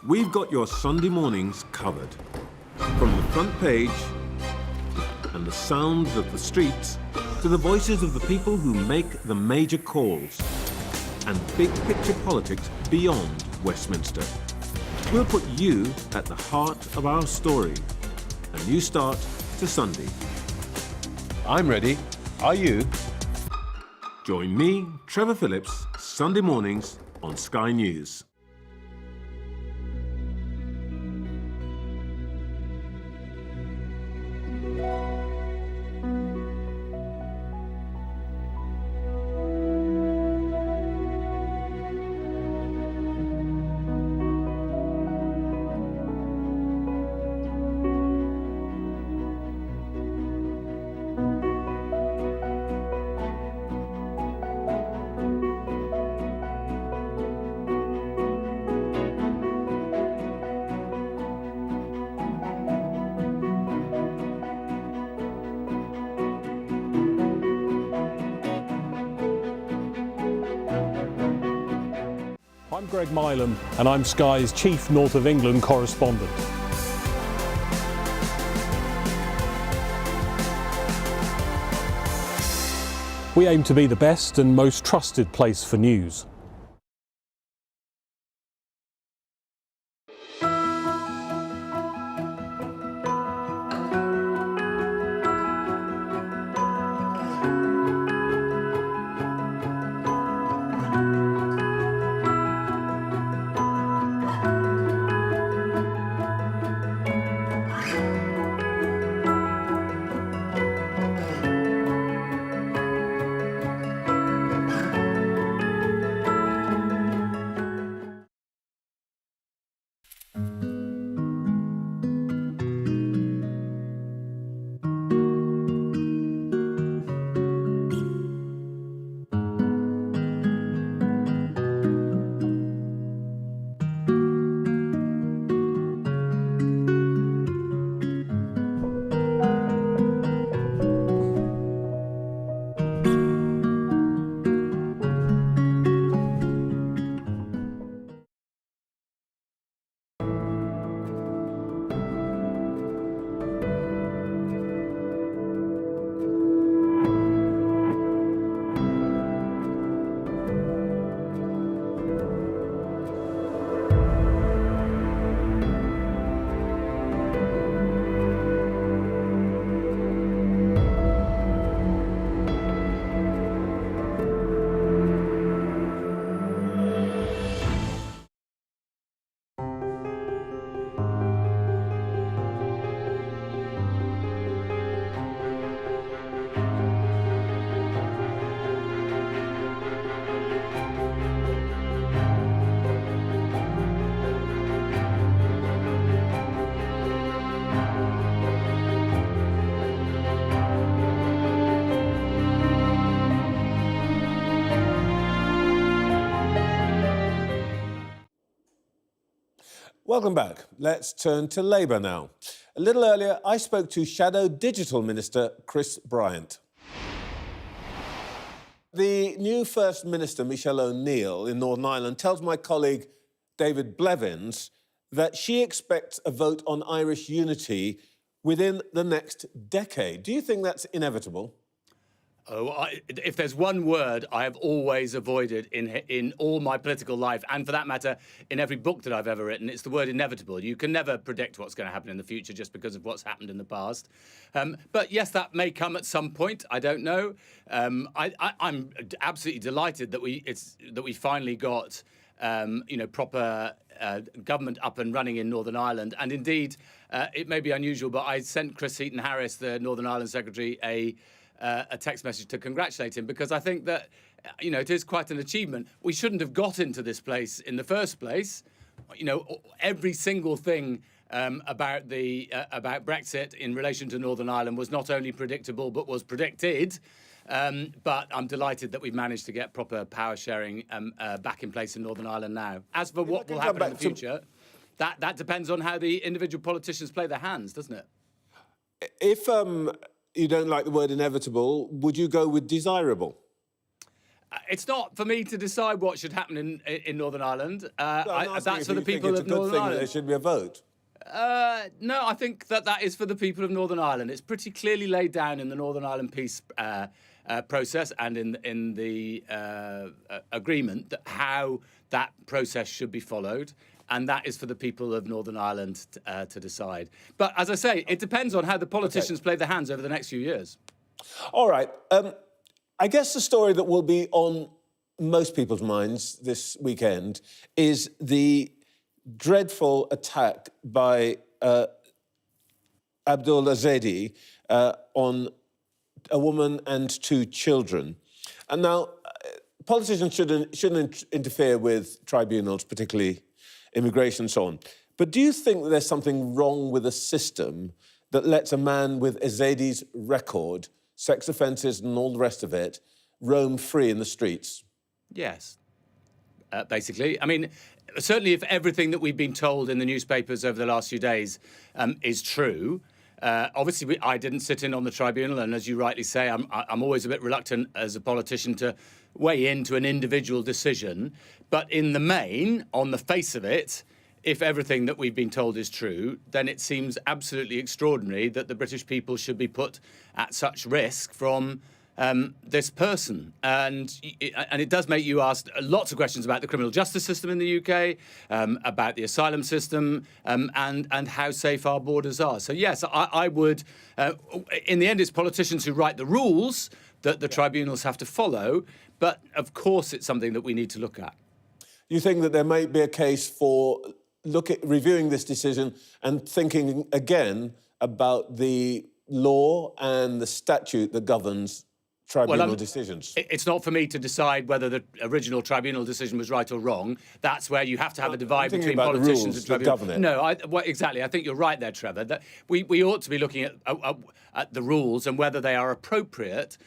We've got your Sunday mornings covered. From the front page and the sounds of the streets to the voices of the people who make the major calls and big picture politics beyond Westminster. We'll put you at the heart of our story. A new start to Sunday. I'm ready. Are you? Join me, Trevor Phillips, Sunday mornings on Sky News. I'm Greg Milam and I'm Sky's Chief North of England correspondent. We aim to be the best and most trusted place for news. Welcome back. Let's turn to Labour now. A little earlier, I spoke to Shadow Digital Minister Chris Bryant. The new First Minister, Michelle O'Neill, in Northern Ireland, tells my colleague David Blevins that she expects a vote on Irish unity within the next decade. Do you think that's inevitable? Oh, if there's one word I have always avoided in all my political life, and for that matter, in every book that I've ever written, it's the word inevitable. You can never predict what's going to happen in the future just because of what's happened in the past. But yes, that may come at some point. I don't know. I'm absolutely delighted that we finally got proper government up and running in Northern Ireland. And indeed, it may be unusual, but I sent Chris Heaton-Harris, the Northern Ireland Secretary, a text message to congratulate him, because I think that, it is quite an achievement. We shouldn't have got into this place in the first place. Every single thing about Brexit in relation to Northern Ireland was not only predictable, but was predicted. But I'm delighted that we've managed to get proper power sharing back in place in Northern Ireland now. As for what will happen in the future, that depends on how the individual politicians play their hands, doesn't it? If you don't like the word inevitable, would you go with desirable? It's not for me to decide what should happen in Northern Ireland. That's for the people of Northern Ireland. There should be a vote. No, I think that is for the people of Northern Ireland. It's pretty clearly laid down in the Northern Ireland peace process and in the agreement that how that process should be followed. And that is for the people of Northern Ireland to decide. But as I say, it depends on how the politicians play their hands over the next few years. All right. I guess the story that will be on most people's minds this weekend is the dreadful attack by Abdul Azedi on a woman and two children. And now, politicians shouldn't interfere with tribunals, particularly immigration and so on. But do you think that there's something wrong with a system that lets a man with Azedi's record, sex offences and all the rest of it, roam free in the streets? Yes, basically. I mean, certainly if everything that we've been told in the newspapers over the last few days is true, obviously I didn't sit in on the tribunal, and as you rightly say, I'm always a bit reluctant as a politician to weigh into an individual decision. But in the main, on the face of it, if everything that we've been told is true, then it seems absolutely extraordinary that the British people should be put at such risk from this person. And it does make you ask lots of questions about the criminal justice system in the UK, about the asylum system, and how safe our borders are. So, yes, I would... in the end, it's politicians who write the rules that the tribunals have to follow. But, of course, it's something that we need to look at. You think that there may be a case for reviewing this decision and thinking again about the law and the statute that governs tribunal decisions? It's not for me to decide whether the original tribunal decision was right or wrong. That's where you have to have a divide between politicians and tribunals. No, exactly. I think you're right there, Trevor. That we ought to be looking at the rules and whether they are appropriate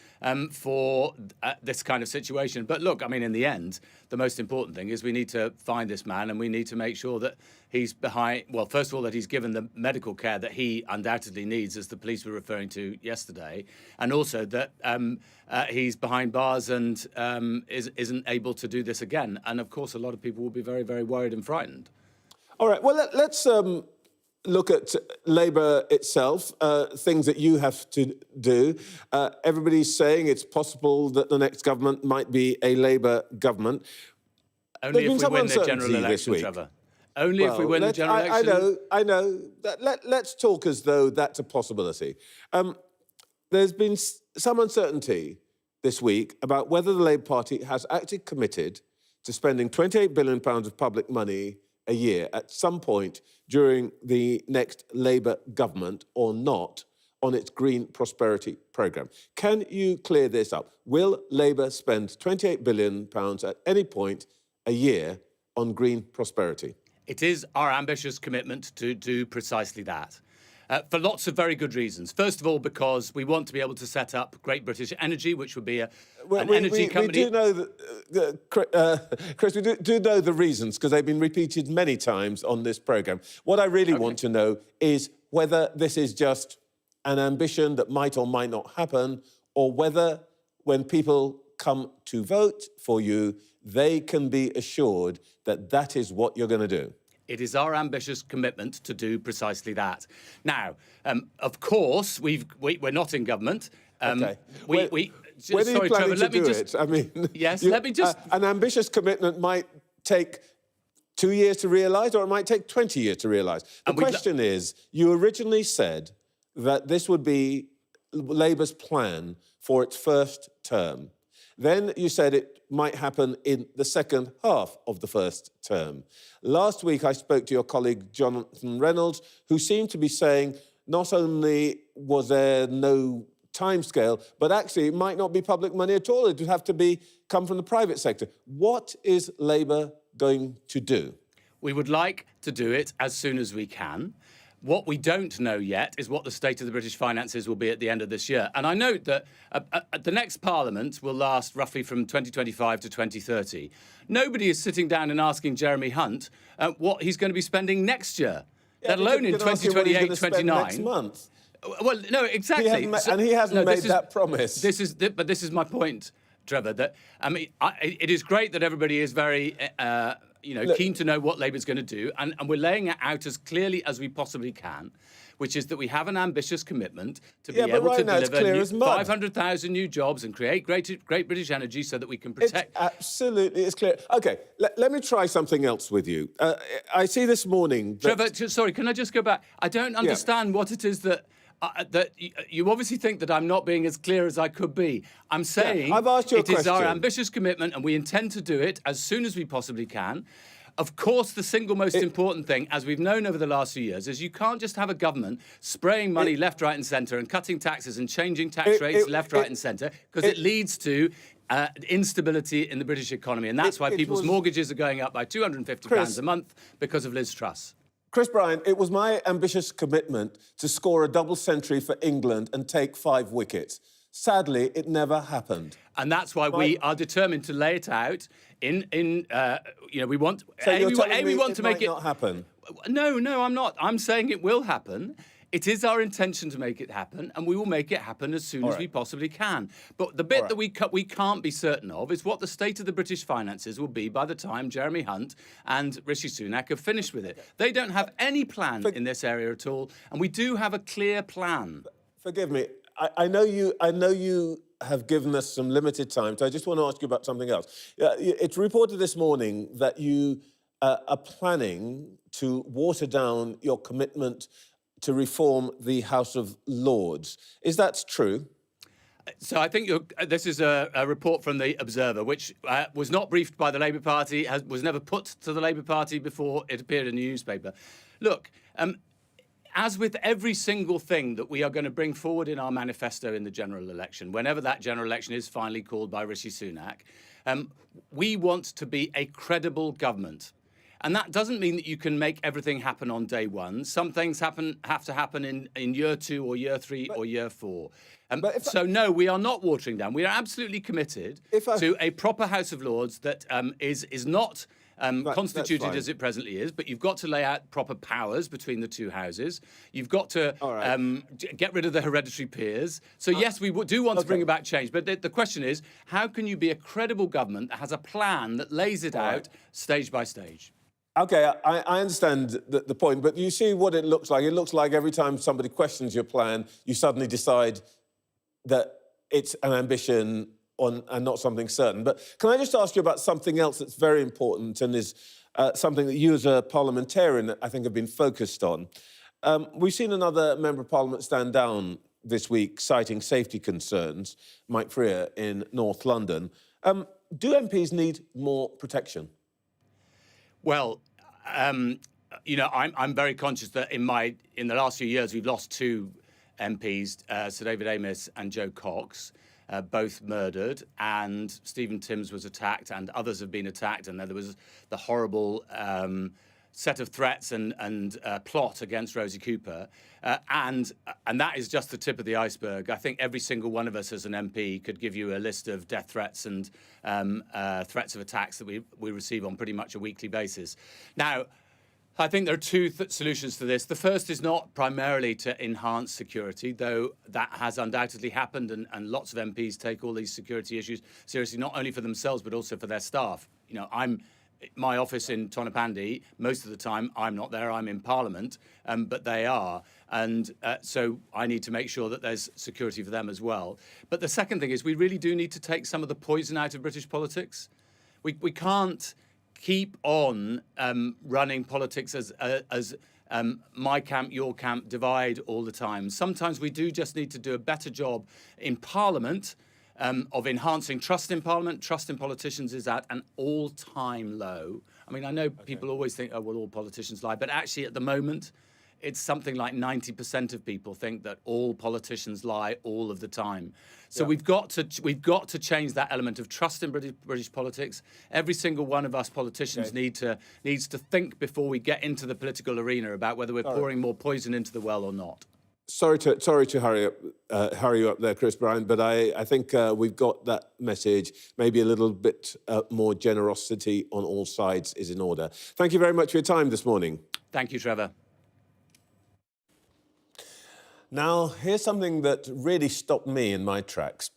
for this kind of situation. But look, I mean, in the end, the most important thing is we need to find this man and we need to make sure that he's behind... Well, first of all, that he's given the medical care that he undoubtedly needs, as the police were referring to yesterday, and also that he's behind bars and isn't able to do this again. And, of course, a lot of people will be very, very worried and frightened. All right, well, let's look at Labour itself, things that you have to do. Everybody's saying it's possible that the next government might be a Labour government. Only if we win the general election, Trevor. Only if we win the general election. I know. Let's talk as though that's a possibility. There's been some uncertainty this week about whether the Labour Party has actually committed to spending £28 billion of public money a year at some point during the next Labour government or not on its Green Prosperity programme. Can you clear this up? Will Labour spend £28 billion at any point a year on green prosperity? It is our ambitious commitment to do precisely that. for lots of very good reasons. First of all, because we want to be able to set up Great British Energy, which would be an energy company. We do know that, Chris, we do know the reasons because they've been repeated many times on this programme. What I really want to know is whether this is just an ambition that might or might not happen, or whether when people come to vote for you, they can be assured that that is what you're going to do. It is our ambitious commitment to do precisely that. Now, of course, we're not in government. Okay. When are you planning to do it? I mean, yes, let me just... An ambitious commitment might take 2 years to realise, or it might take 20 years to realise. The question is, you originally said that this would be Labour's plan for its first term. Then you said it might happen in the second half of the first term. Last week, I spoke to your colleague, Jonathan Reynolds, who seemed to be saying not only was there no timescale, but actually it might not be public money at all. It would have to come from the private sector. What is Labour going to do? We would like to do it as soon as we can. What we don't know yet is what the state of the British finances will be at the end of this year. And I note that the next Parliament will last roughly from 2025 to 2030. Nobody is sitting down and asking Jeremy Hunt what he's going to be spending next year, let alone in 2028, 29. Next month. Well, no, exactly. He hasn't made that promise. But this is my point, Trevor, that, I mean, it is great that everybody is very... keen to know what Labour's going to do, and we're laying it out as clearly as we possibly can, which is that we have an ambitious commitment to be able to deliver 500,000 new jobs and create great British energy so that we can protect... Absolutely, it's clear. OK, let me try something else with you. I see this morning... Trevor, sorry, can I just go back? I don't understand what it is that you obviously think that I'm not being as clear as I could be. I'm saying I've asked you a it is our question. ambitious commitment and we intend to do it as soon as we possibly can. Of course, the single most important thing, as we've known over the last few years, is you can't just have a government spraying money left, right and centre and cutting taxes and changing tax rates left, right and centre, because it leads to instability in the British economy. And that's why people's mortgages are going up by £250 a month because of Liz Truss. Chris Bryant, it was my ambitious commitment to score a double century for England and take 5 wickets. Sadly, it never happened. And that's why we are determined to lay it out we want... So you're telling me we want it to make might not happen? No, I'm not. I'm saying it will happen. It is our intention to make it happen, and we will make it happen as soon as we possibly can. But the bit that we can't be certain of is what the state of the British finances will be by the time Jeremy Hunt and Rishi Sunak have finished with it. They don't have any plan in this area at all, and we do have a clear plan. Forgive me. I know you have given us some limited time, so I just want to ask you about something else. It's reported this morning that you are planning to water down your commitment to reform the House of Lords. Is that true? So I think this is a report from the Observer, which was not briefed by the Labour Party, was never put to the Labour Party before it appeared in the newspaper. Look, as with every single thing that we are going to bring forward in our manifesto in the general election, whenever that general election is finally called by Rishi Sunak, we want to be a credible government. And that doesn't mean that you can make everything happen on day one. Some things have to happen in year 2 or year 3 or year 4. No, we are not watering down. We are absolutely committed to a proper House of Lords that is not constituted as it presently is, but you've got to lay out proper powers between the two houses. You've got to get rid of the hereditary peers. So yes, we do want to bring about change, but the question is, how can you be a credible government that has a plan that lays it out stage by stage? OK, I understand the point, but you see what it looks like. It looks like every time somebody questions your plan, you suddenly decide that it's an ambition and not something certain. But can I just ask you about something else that's very important and is something that you as a parliamentarian, I think, have been focused on? We've seen another Member of Parliament stand down this week, citing safety concerns, Mike Freer in North London. Do MPs need more protection? Well, I'm very conscious that in the last few years we've lost 2 MPs, Sir David Amess and Joe Cox, both murdered, and Stephen Timms was attacked, and others have been attacked, and there was the horrible set of threats and plot against Rosie Cooper, and that is just the tip of the iceberg. I think every single one of us as an MP could give you a list of death threats and threats of attacks that we receive on pretty much a weekly basis. Now, I think there are two solutions to this. The first is not primarily to enhance security, though that has undoubtedly happened, and lots of MPs take all these security issues seriously, not only for themselves but also for their staff. You know, my office in Tonopandi, most of the time I'm not there, I'm in Parliament, but they are. And so I need to make sure that there's security for them as well. But the second thing is we really do need to take some of the poison out of British politics. We can't keep on running politics as my camp, your camp, divide all the time. Sometimes we do just need to do a better job in Parliament of enhancing trust in Parliament. Trust in politicians is at an all-time low. I mean, I know people always think, oh, well, all politicians lie, but actually at the moment, it's something like 90% of people think that all politicians lie all of the time. So we've got to change that element of trust in British politics. Every single one of us politicians needs to think before we get into the political arena about whether we're pouring more poison into the well or not. Sorry to hurry you up there, Chris Bryant, but I think we've got that message. Maybe a little bit more generosity on all sides is in order. Thank you very much for your time this morning. Thank you, Trevor. Now, here's something that really stopped me in my tracks.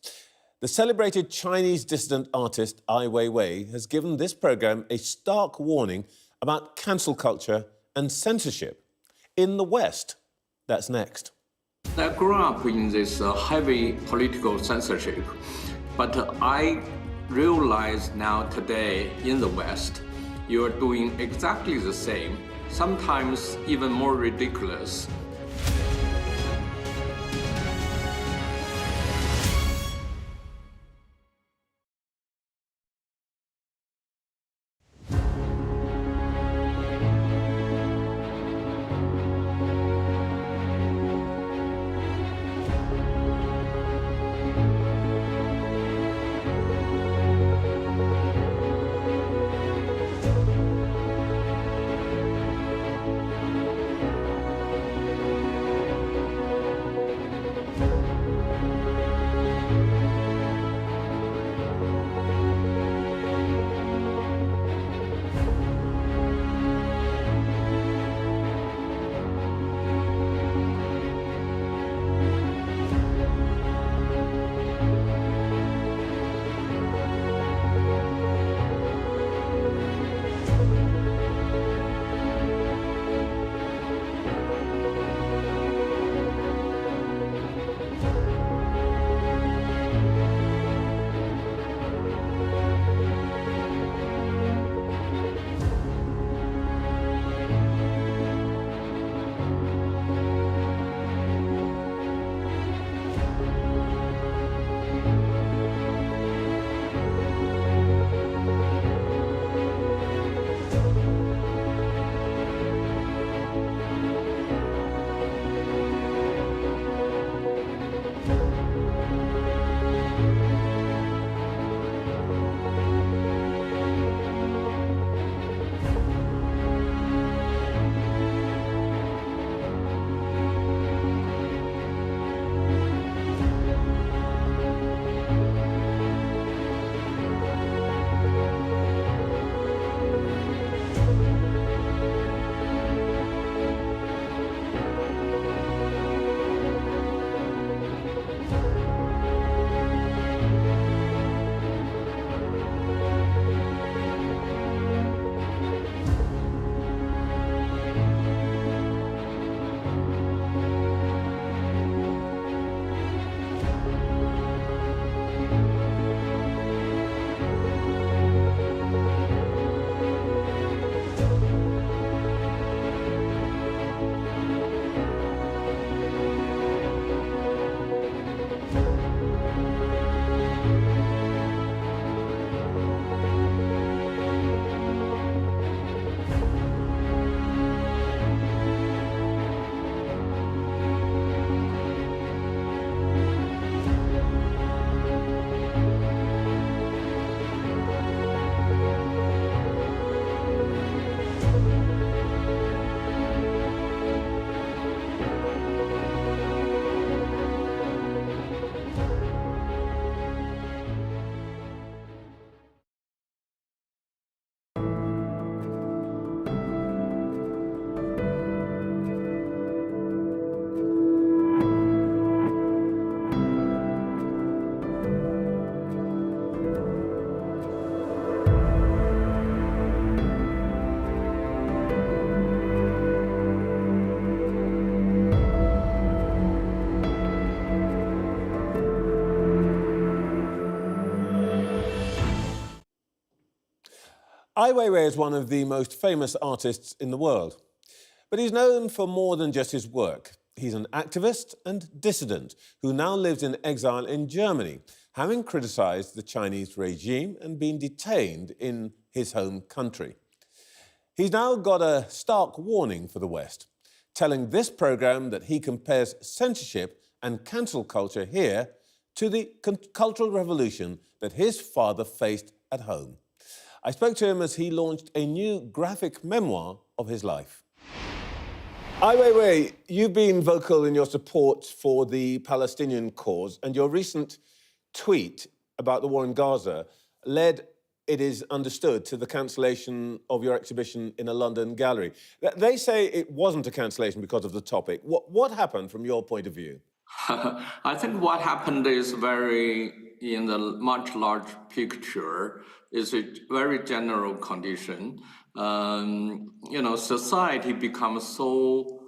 The celebrated Chinese dissident artist Ai Weiwei has given this programme a stark warning about cancel culture and censorship in the West. That's next. I grew up in this heavy political censorship, but I realize now today in the West, you're doing exactly the same, sometimes even more ridiculous. Ai Weiwei is one of the most famous artists in the world. But he's known for more than just his work. He's an activist and dissident who now lives in exile in Germany, having criticised the Chinese regime and been detained in his home country. He's now got a stark warning for the West, telling this programme that he compares censorship and cancel culture here to the cultural revolution that his father faced at home. I spoke to him as he launched a new graphic memoir of his life. Ai Weiwei, you've been vocal in your support for the Palestinian cause, and your recent tweet about the war in Gaza led, it is understood, to the cancellation of your exhibition in a London gallery. They say it wasn't a cancellation because of the topic. What happened from your point of view? I think what happened is in the much large picture, is a very general condition. Society becomes so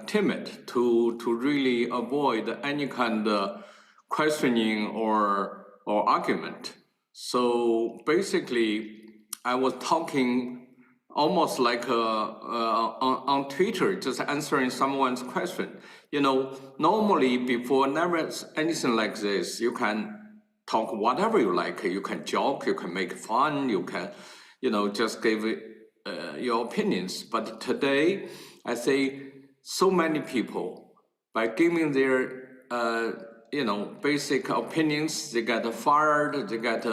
timid to really avoid any kind of questioning or argument. So basically, I was talking almost like on Twitter, just answering someone's question. Normally before never anything like this, you can talk whatever you like. You can joke, you can make fun, you can, just give your opinions. But today, I say so many people, by giving their, basic opinions, they get fired, they get,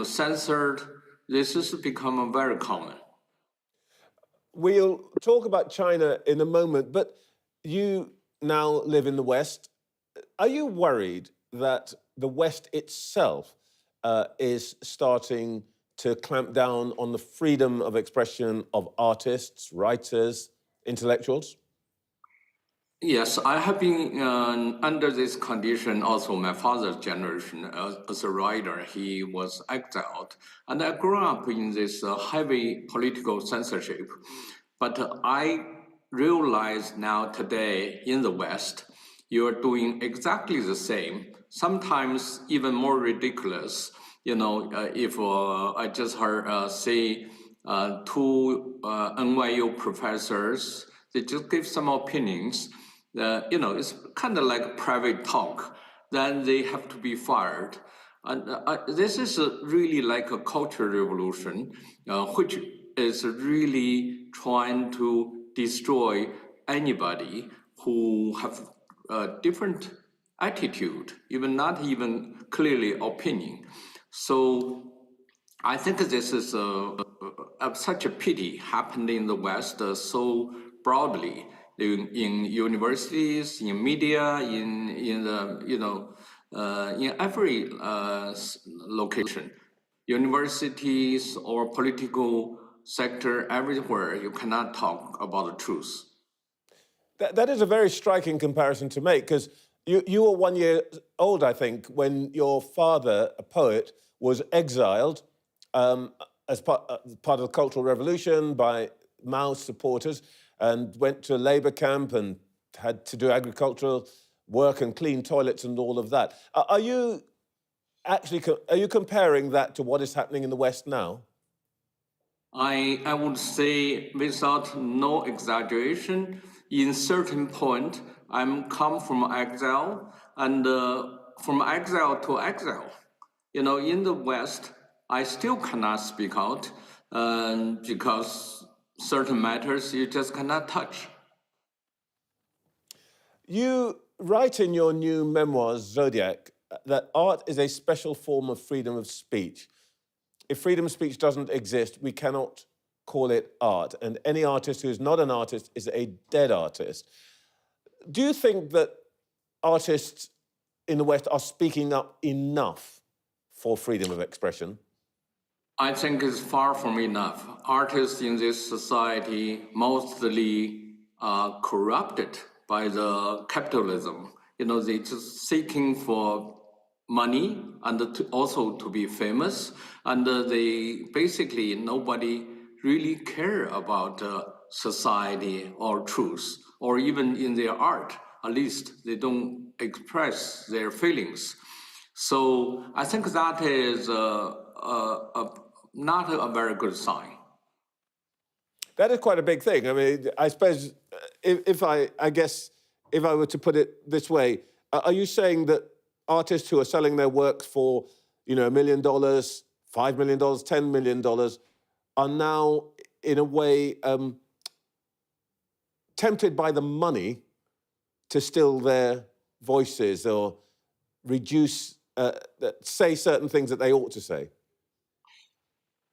censored. This has become very common. We'll talk about China in a moment, but you now live in the West. Are you worried that the West itself is starting to clamp down on the freedom of expression of artists, writers, intellectuals? Yes, I have been under this condition also my father's generation as a writer. He was exiled. And I grew up in this heavy political censorship. But I realize now today in the West, you're doing exactly the same, sometimes even more ridiculous. If I just heard two NYU professors, they just give some opinions. It's kind of like private talk. Then they have to be fired. And this is really like a cultural revolution, which is really trying to destroy anybody who have a different attitude, not even clearly opinion. So I think this is such a pity happened in the West so broadly. In universities, in media, in every location, universities or political sector, everywhere, you cannot talk about the truth. That is a very striking comparison to make, because you were 1 year old, I think, when your father, a poet, was exiled as part of the Cultural Revolution by Mao's supporters, and went to a labour camp and had to do agricultural work and clean toilets and all of that. Are you comparing that to what is happening in the West now? I would say, without no exaggeration, in certain point, I'm come from exile, and from exile to exile. In the West, I still cannot speak out because certain matters you just cannot touch. You write in your new memoir, Zodiac, that art is a special form of freedom of speech. If freedom of speech doesn't exist, we cannot call it art, and any artist who is not an artist is a dead artist. Do you think that artists in the West are speaking up enough for freedom of expression? I think it's far from enough. Artists in this society mostly are corrupted by the capitalism. They're just seeking for money and also to be famous. And nobody really care about society or truth, or even in their art. At least they don't express their feelings. So I think that is not a very good sign. That is quite a big thing. I mean, I suppose if I were to put it this way, are you saying that artists who are selling their works for, $1 million, $5 million, $10 million are now, in a way, tempted by the money to still their voices or reduce, say certain things that they ought to say?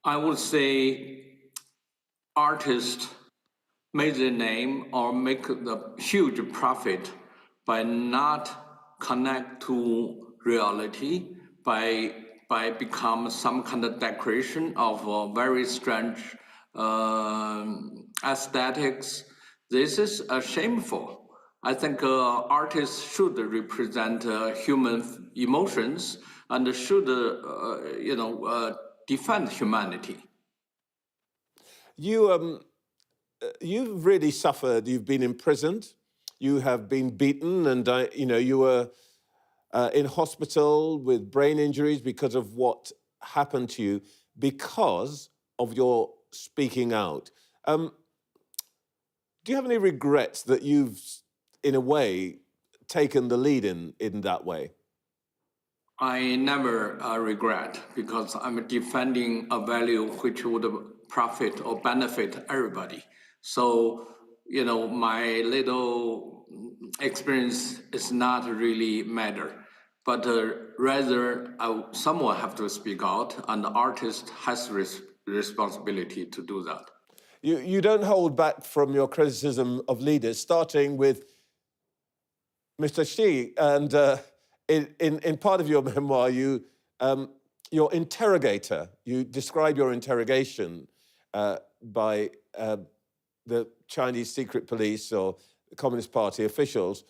I would say artists make their name or make the huge profit by not connect to reality, by become some kind of decoration of very strange aesthetics. This is shameful. I think artists should represent human emotions and should, defend humanity. You've really suffered. You've been imprisoned. You have been beaten, and you were in hospital with brain injuries because of what happened to you because of your speaking out. Do you have any regrets that you've, in a way, taken the lead in that way? I never regret, because I'm defending a value which would profit or benefit everybody. So, my little experience is not really matter, but rather someone have to speak out, and the artist has responsibility to do that. You don't hold back from your criticism of leaders, starting with Mr. Xi, and in part of your memoir, your interrogator, you describe your interrogation by the Chinese secret police or the Communist Party officials,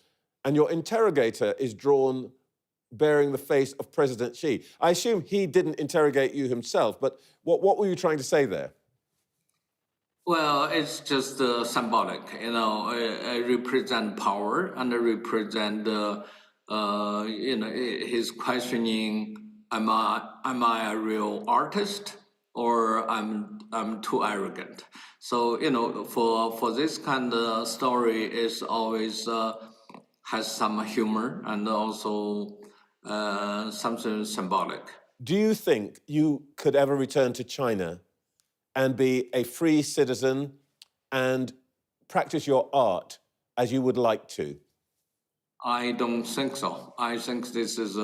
and your interrogator is drawn bearing the face of President Xi. I assume he didn't interrogate you himself, but what were you trying to say there? Well, it's just symbolic, it represent power and represent, his questioning, am I a real artist, or I'm too arrogant? So, for this kind of story, is always has some humor and also something symbolic. Do you think you could ever return to China and be a free citizen and practice your art as you would like to? I don't think so. I think this is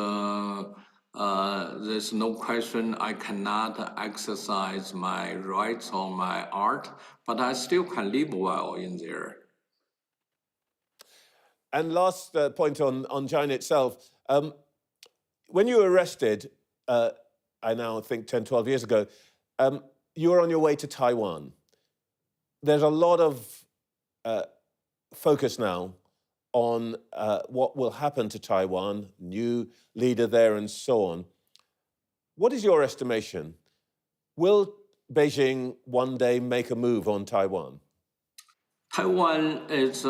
there's no question I cannot exercise my rights on my art, but I still can live well in there. And last point on China itself. When you were arrested, I now think 10, 12 years ago, you were on your way to Taiwan. There's a lot of focus now on what will happen to Taiwan, new leader there and so on. What is your estimation? Will Beijing one day make a move on Taiwan? Taiwan is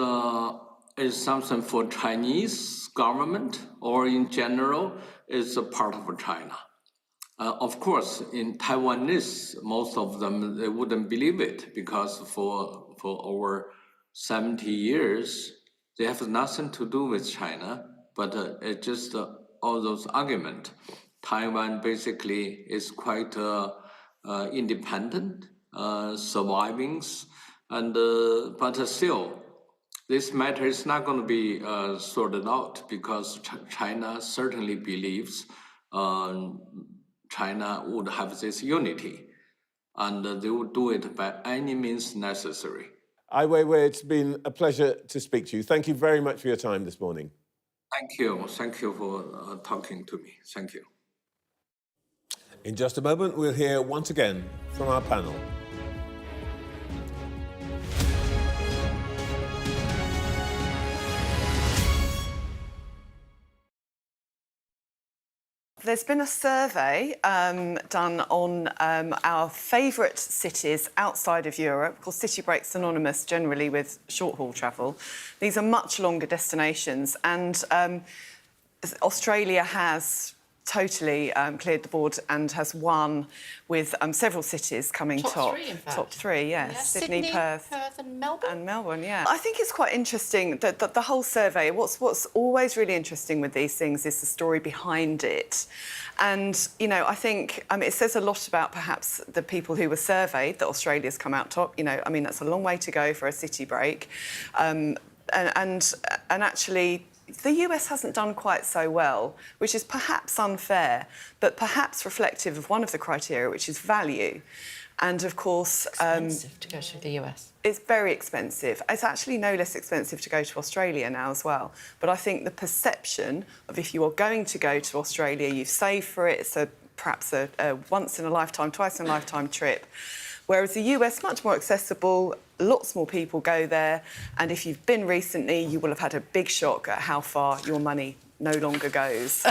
something for Chinese government, or in general, is a part of China. Of course, in Taiwanese, most of them, they wouldn't believe it, because for over 70 years, they have nothing to do with China, but it's just all those arguments. Taiwan basically is quite independent, surviving, and but still, this matter is not going to be sorted out, because China certainly believes China would have this unity, and they would do it by any means necessary. Ai Weiwei, it's been a pleasure to speak to you. Thank you very much for your time this morning. Thank you. Thank you for talking to me. Thank you. In just a moment, we'll hear once again from our panel. There's been a survey done on our favourite cities outside of Europe, called City Breaks Anonymous, generally with short-haul travel. These are much longer destinations, and Australia has totally cleared the board and has won with several cities coming top. Three, in fact. Top three, yes. Yeah. Sydney, Perth and Melbourne. And Melbourne, yeah. I think it's quite interesting that the whole survey, what's always really interesting with these things is the story behind it. And, you know, I think it says a lot about perhaps the people who were surveyed that Australia's come out top. You know, I mean, that's a long way to go for a city break. And actually, the US hasn't done quite so well, which is perhaps unfair, but perhaps reflective of one of the criteria, which is value. And of course, Expensive to go to the US. It's very expensive. It's actually no less expensive to go to Australia now as well. But I think the perception of if you are going to go to Australia, you've saved for it, it's perhaps a once in a lifetime, twice in a lifetime trip. Whereas the US, much more accessible, lots more people go there. And if you've been recently, you will have had a big shock at how far your money no longer goes.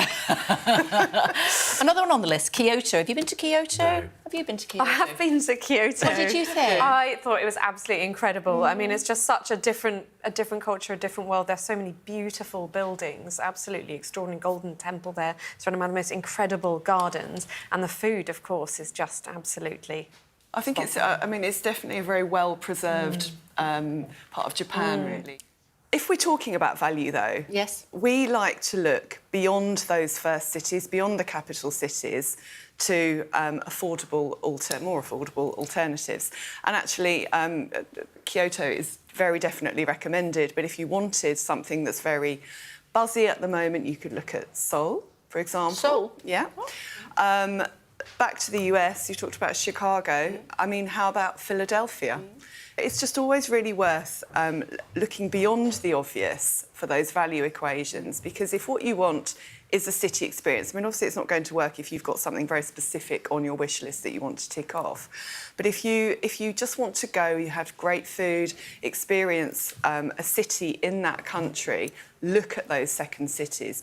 Another one on the list, Kyoto. Have you been to Kyoto? No. Have you been to Kyoto? I have been to Kyoto. What did you think? I thought it was absolutely incredible. I mean, it's just such a different culture, a different world. There's so many beautiful buildings, absolutely extraordinary. Golden Temple there. It's one of the most incredible gardens. And the food, of course, is just absolutely... I think it's, I mean, it's definitely a very well-preserved part of Japan, really. If we're talking about value, though, yes, we like to look beyond those first cities, beyond the capital cities, to more affordable alternatives. And actually, Kyoto is very definitely recommended. But if you wanted something that's very buzzy at the moment, you could look at Seoul, for example. Seoul? Yeah. Back to the US, you talked about Chicago. I mean, how about Philadelphia? It's just always really worth looking beyond the obvious for those value equations, because if what you want is a city experience, I mean, obviously it's not going to work if you've got something very specific on your wish list that you want to tick off. But if you just want to go, you have great food, experience a city in that country, look at those second cities.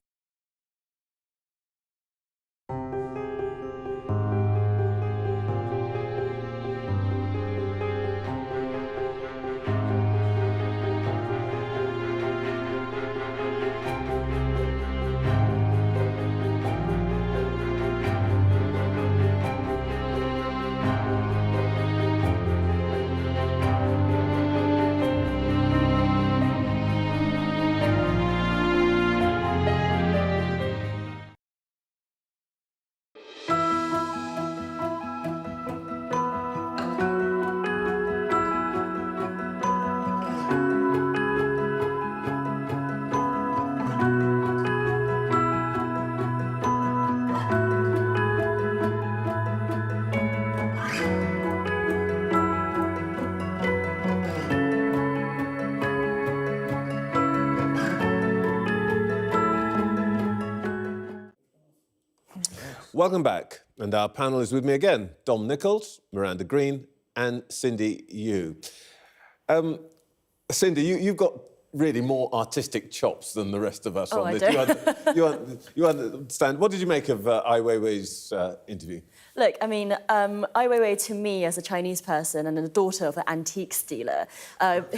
Welcome back, and our panel is with me again. Dom Nicholls, Miranda Green and Cindy Yu. Cindy, you've got really more artistic chops than the rest of us on this. You understand. What did you make of Ai Weiwei's interview? Look, I mean, Ai Weiwei, to me, as a Chinese person and a daughter of an antiques dealer,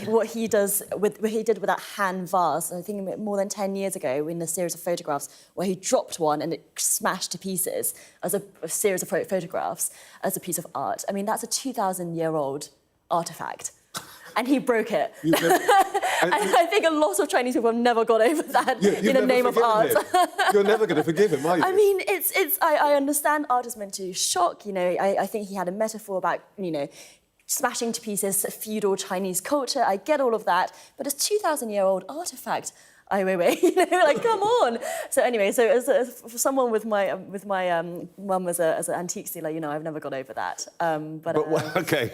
what he did with that hand vase, I think more than 10 years ago, in a series of photographs, where he dropped one and it smashed to pieces as a series of photographs as a piece of art. I mean, that's a 2,000-year-old artifact. And he broke it. And I think a lot of Chinese people have never got over that in the name of art. You're never going to forgive him, are you? I mean, I understand art is meant to shock, you know. I think he had a metaphor about, you know, smashing to pieces feudal Chinese culture. I get all of that. But a 2,000-year-old artifact, Ai Weiwei, you know, like, come on. So anyway, so for someone with my mum as an antiques dealer, you know, I've never got over that. Okay,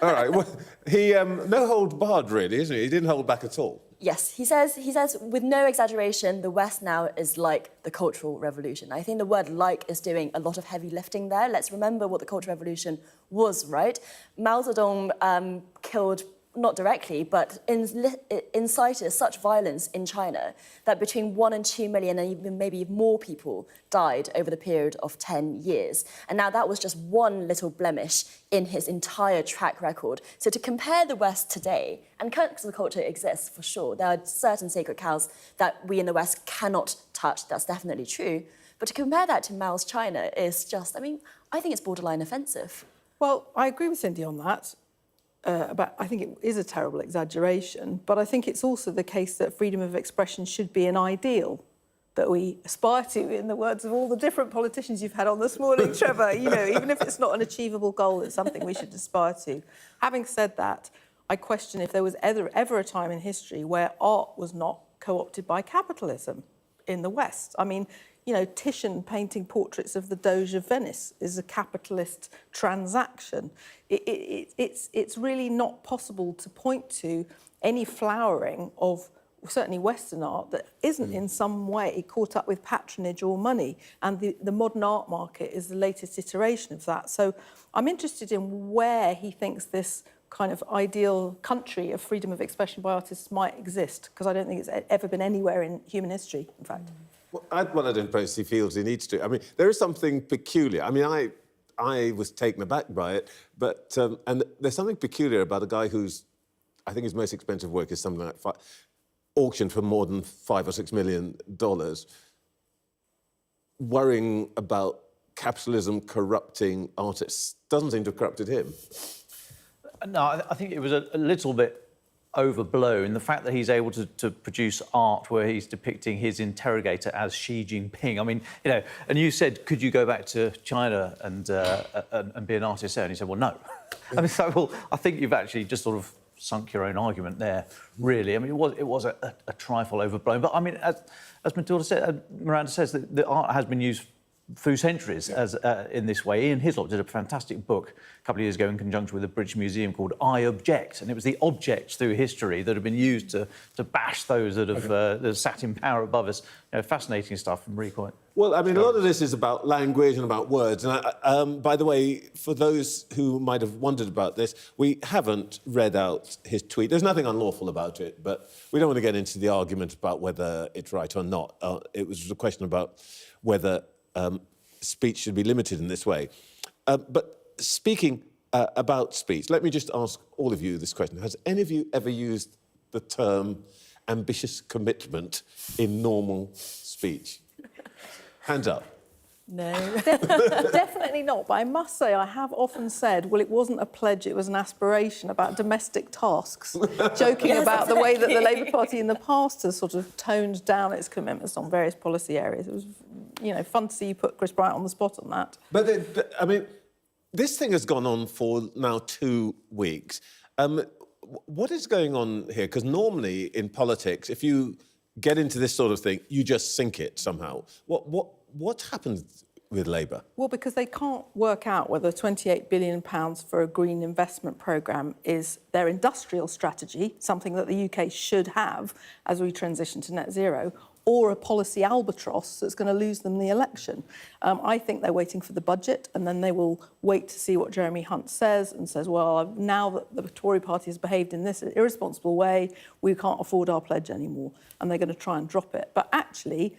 all right. Well, he no hold barred, really, isn't he? He didn't hold back at all. Yes, he says with no exaggeration, the West now is like the Cultural Revolution. I think the word "like" is doing a lot of heavy lifting there. Let's remember what the Cultural Revolution was, right? Mao Zedong killed not directly, but incited such violence in China that between 1 and 2 million and even maybe more people died over the period of 10 years. And now that was just one little blemish in his entire track record. So to compare the West today, and cancel culture exists for sure, there are certain sacred cows that we in the West cannot touch, that's definitely true. But to compare that to Mao's China is just, I mean, I think it's borderline offensive. Well, I agree with Cindy on that. I think it is a terrible exaggeration, but I think it's also the case that freedom of expression should be an ideal that we aspire to, in the words of all the different politicians you've had on this morning, Trevor. You know, even if it's not an achievable goal, it's something we should aspire to. Having said that, I question if there was ever a time in history where art was not co-opted by capitalism in the West. I mean, you know, Titian painting portraits of the Doge of Venice is a capitalist transaction. It's really not possible to point to any flowering of certainly Western art that isn't in some way caught up with patronage or money. And the modern art market is the latest iteration of that. So I'm interested in where he thinks this kind of ideal country of freedom of expression by artists might exist, because I don't think it's ever been anywhere in human history, in fact. Well, I don't suppose he feels he needs to. I mean, there is something peculiar. I mean, I was taken aback by it, but and there's something peculiar about a guy who's, I think his most expensive work is something like auctioned for more than $5 or $6 million, worrying about capitalism corrupting artists. Doesn't seem to have corrupted him. No, I think it was a little bit overblown. The fact that he's able to produce art where he's depicting his interrogator as Xi Jinping. I mean, you know, and you said, could you go back to China and be an artist there? And he said, well, no. I mean, so, well, I think you've actually just sort of sunk your own argument there, really. I mean, it was a trifle overblown. But, I mean, as Matilda said, Miranda says, that the art has been used through centuries as in this way. Ian Hislop did a fantastic book a couple of years ago in conjunction with the British Museum called I Object, and it was the objects through history that have been used to bash those that have sat in power above us. You know, fascinating stuff from Recoil. Well, I mean, a lot of this is about language and about words. And by the way, for those who might have wondered about this, we haven't read out his tweet. There's nothing unlawful about it, but we don't want to get into the argument about whether it's right or not. It was a question about whether speech should be limited in this way. But speaking about speech, let me just ask all of you this question. Has any of you ever used the term ambitious commitment in normal speech? Hands up. No, definitely not. But I must say, I have often said, well, it wasn't a pledge, it was an aspiration about domestic tasks, joking about the way that the Labour Party in the past has sort of toned down its commitments on various policy areas. It was, you know, fun to see you put Chris Bryant on the spot on that. But I mean, this thing has gone on for now 2 weeks. What is going on here? Because normally in politics, if you get into this sort of thing, you just sink it somehow. What happens with Labour? Well, because they can't work out whether £28 billion for a green investment programme is their industrial strategy, something that the UK should have as we transition to net zero, or a policy albatross that's going to lose them the election. I think they're waiting for the budget, and then they will wait to see what Jeremy Hunt says and says, well, now that the Tory party has behaved in this irresponsible way, we can't afford our pledge anymore, and they're going to try and drop it. But actually,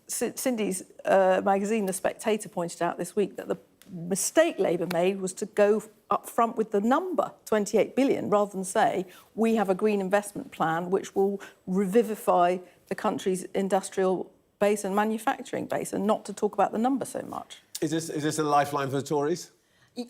Cindy's magazine, The Spectator, pointed out this week that the mistake Labour made was to go up front with the number, 28 billion, rather than say, we have a green investment plan which will revivify the country's industrial base and manufacturing base, and not to talk about the number so much. Is this a lifeline for the Tories?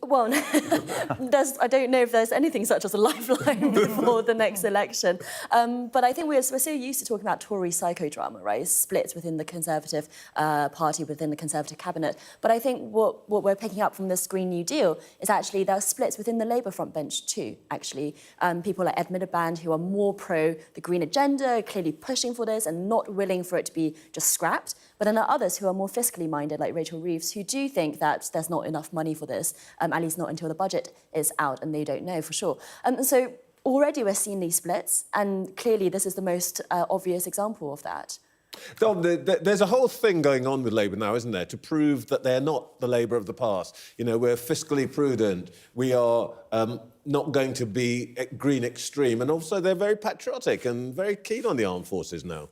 Well, I don't know if there's anything such as a lifeline before the next election. But I think we're so used to talking about Tory psychodrama, right? Splits within the Conservative party, within the Conservative cabinet. But I think what we're picking up from this Green New Deal is actually there are splits within the Labour front bench too, actually. People like Ed Miliband, who are more pro the green agenda, clearly pushing for this and not willing for it to be just scrapped. But then there are others who are more fiscally minded, like Rachel Reeves, who do think that there's not enough money for this, at least not until the budget is out, and they don't know for sure. So already we're seeing these splits, and clearly this is the most obvious example of that. Dom, there's a whole thing going on with Labour now, isn't there, to prove that they're not the Labour of the past. You know, we're fiscally prudent, we are not going to be green extreme, and also they're very patriotic and very keen on the armed forces now.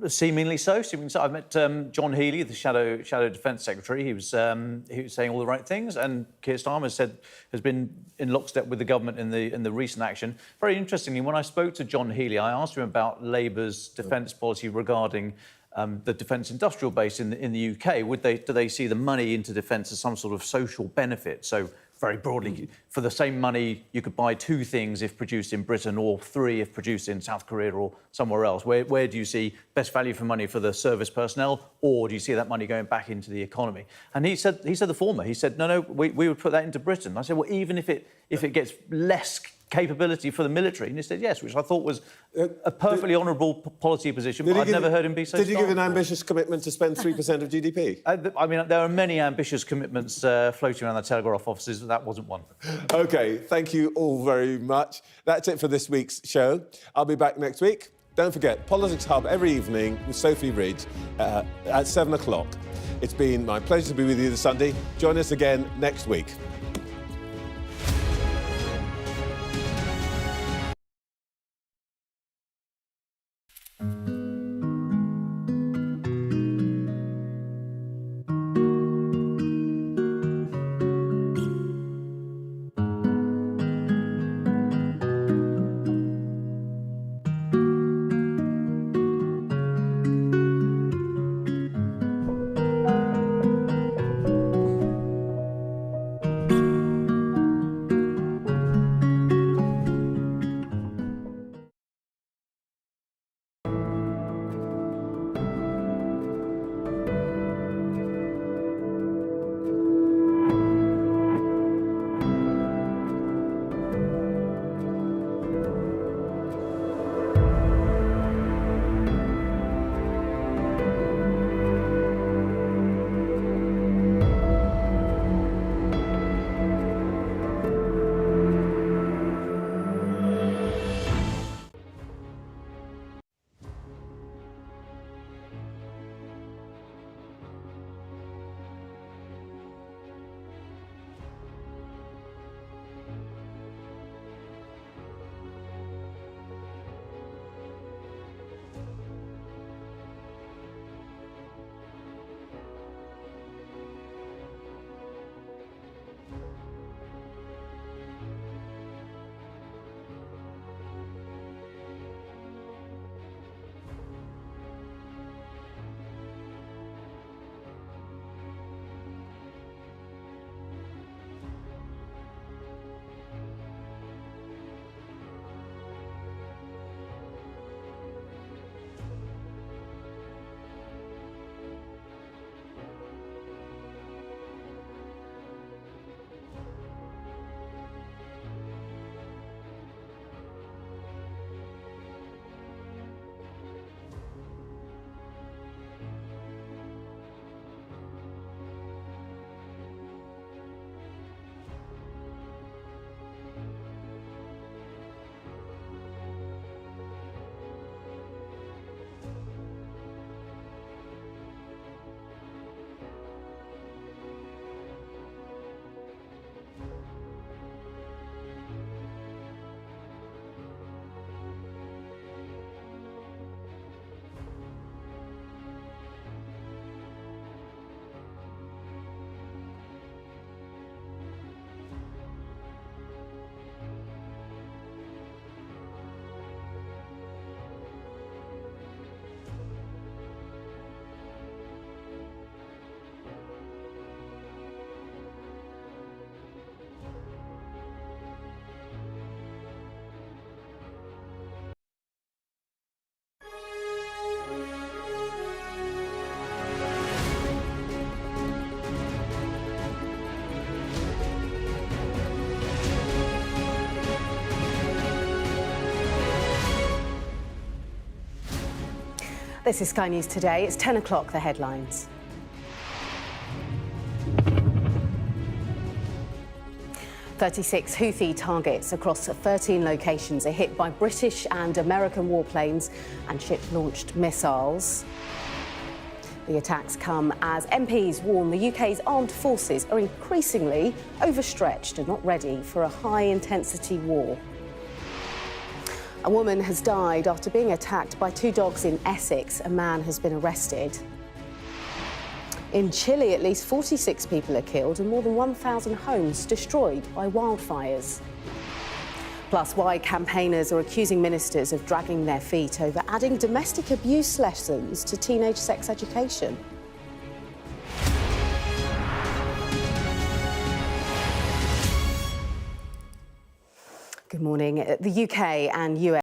Seemingly so. I met John Healey, the Shadow Defence Secretary. He was saying all the right things, and Keir Starmer has been in lockstep with the government in the recent action. Very interestingly, when I spoke to John Healey, I asked him about Labour's defence policy regarding the defence industrial base in the UK. Do they see the money into defence as some sort of social benefit? So, very broadly, for the same money, you could buy 2 things if produced in Britain, or 3 if produced in South Korea or somewhere else. Where do you see best value for money for the service personnel, or do you see that money going back into the economy? And he said the former. He said, no, we would put that into Britain. I said, well, even if it gets less capability for the military, and he said yes, which I thought was a perfectly honourable policy position, but I've never heard him be so Did he give an strong. ambitious commitment to spend 3% of GDP? I mean, there are many ambitious commitments floating around the Telegraph offices, but that wasn't one. OK, thank you all very much. That's it for this week's show. I'll be back next week. Don't forget, Politics Hub every evening with Sophie Ridge at 7 o'clock. It's been my pleasure to be with you this Sunday. Join us again next week. This is Sky News Today. It's 10 o'clock, the headlines. 36 Houthi targets across 13 locations are hit by British and American warplanes and ship-launched missiles. The attacks come as MPs warn the UK's armed forces are increasingly overstretched and not ready for a high-intensity war. A woman has died after being attacked by 2 dogs in Essex. A man has been arrested. In Chile, at least 46 people are killed and more than 1,000 homes destroyed by wildfires. Plus, why campaigners are accusing ministers of dragging their feet over adding domestic abuse lessons to teenage sex education. Good morning. The UK and US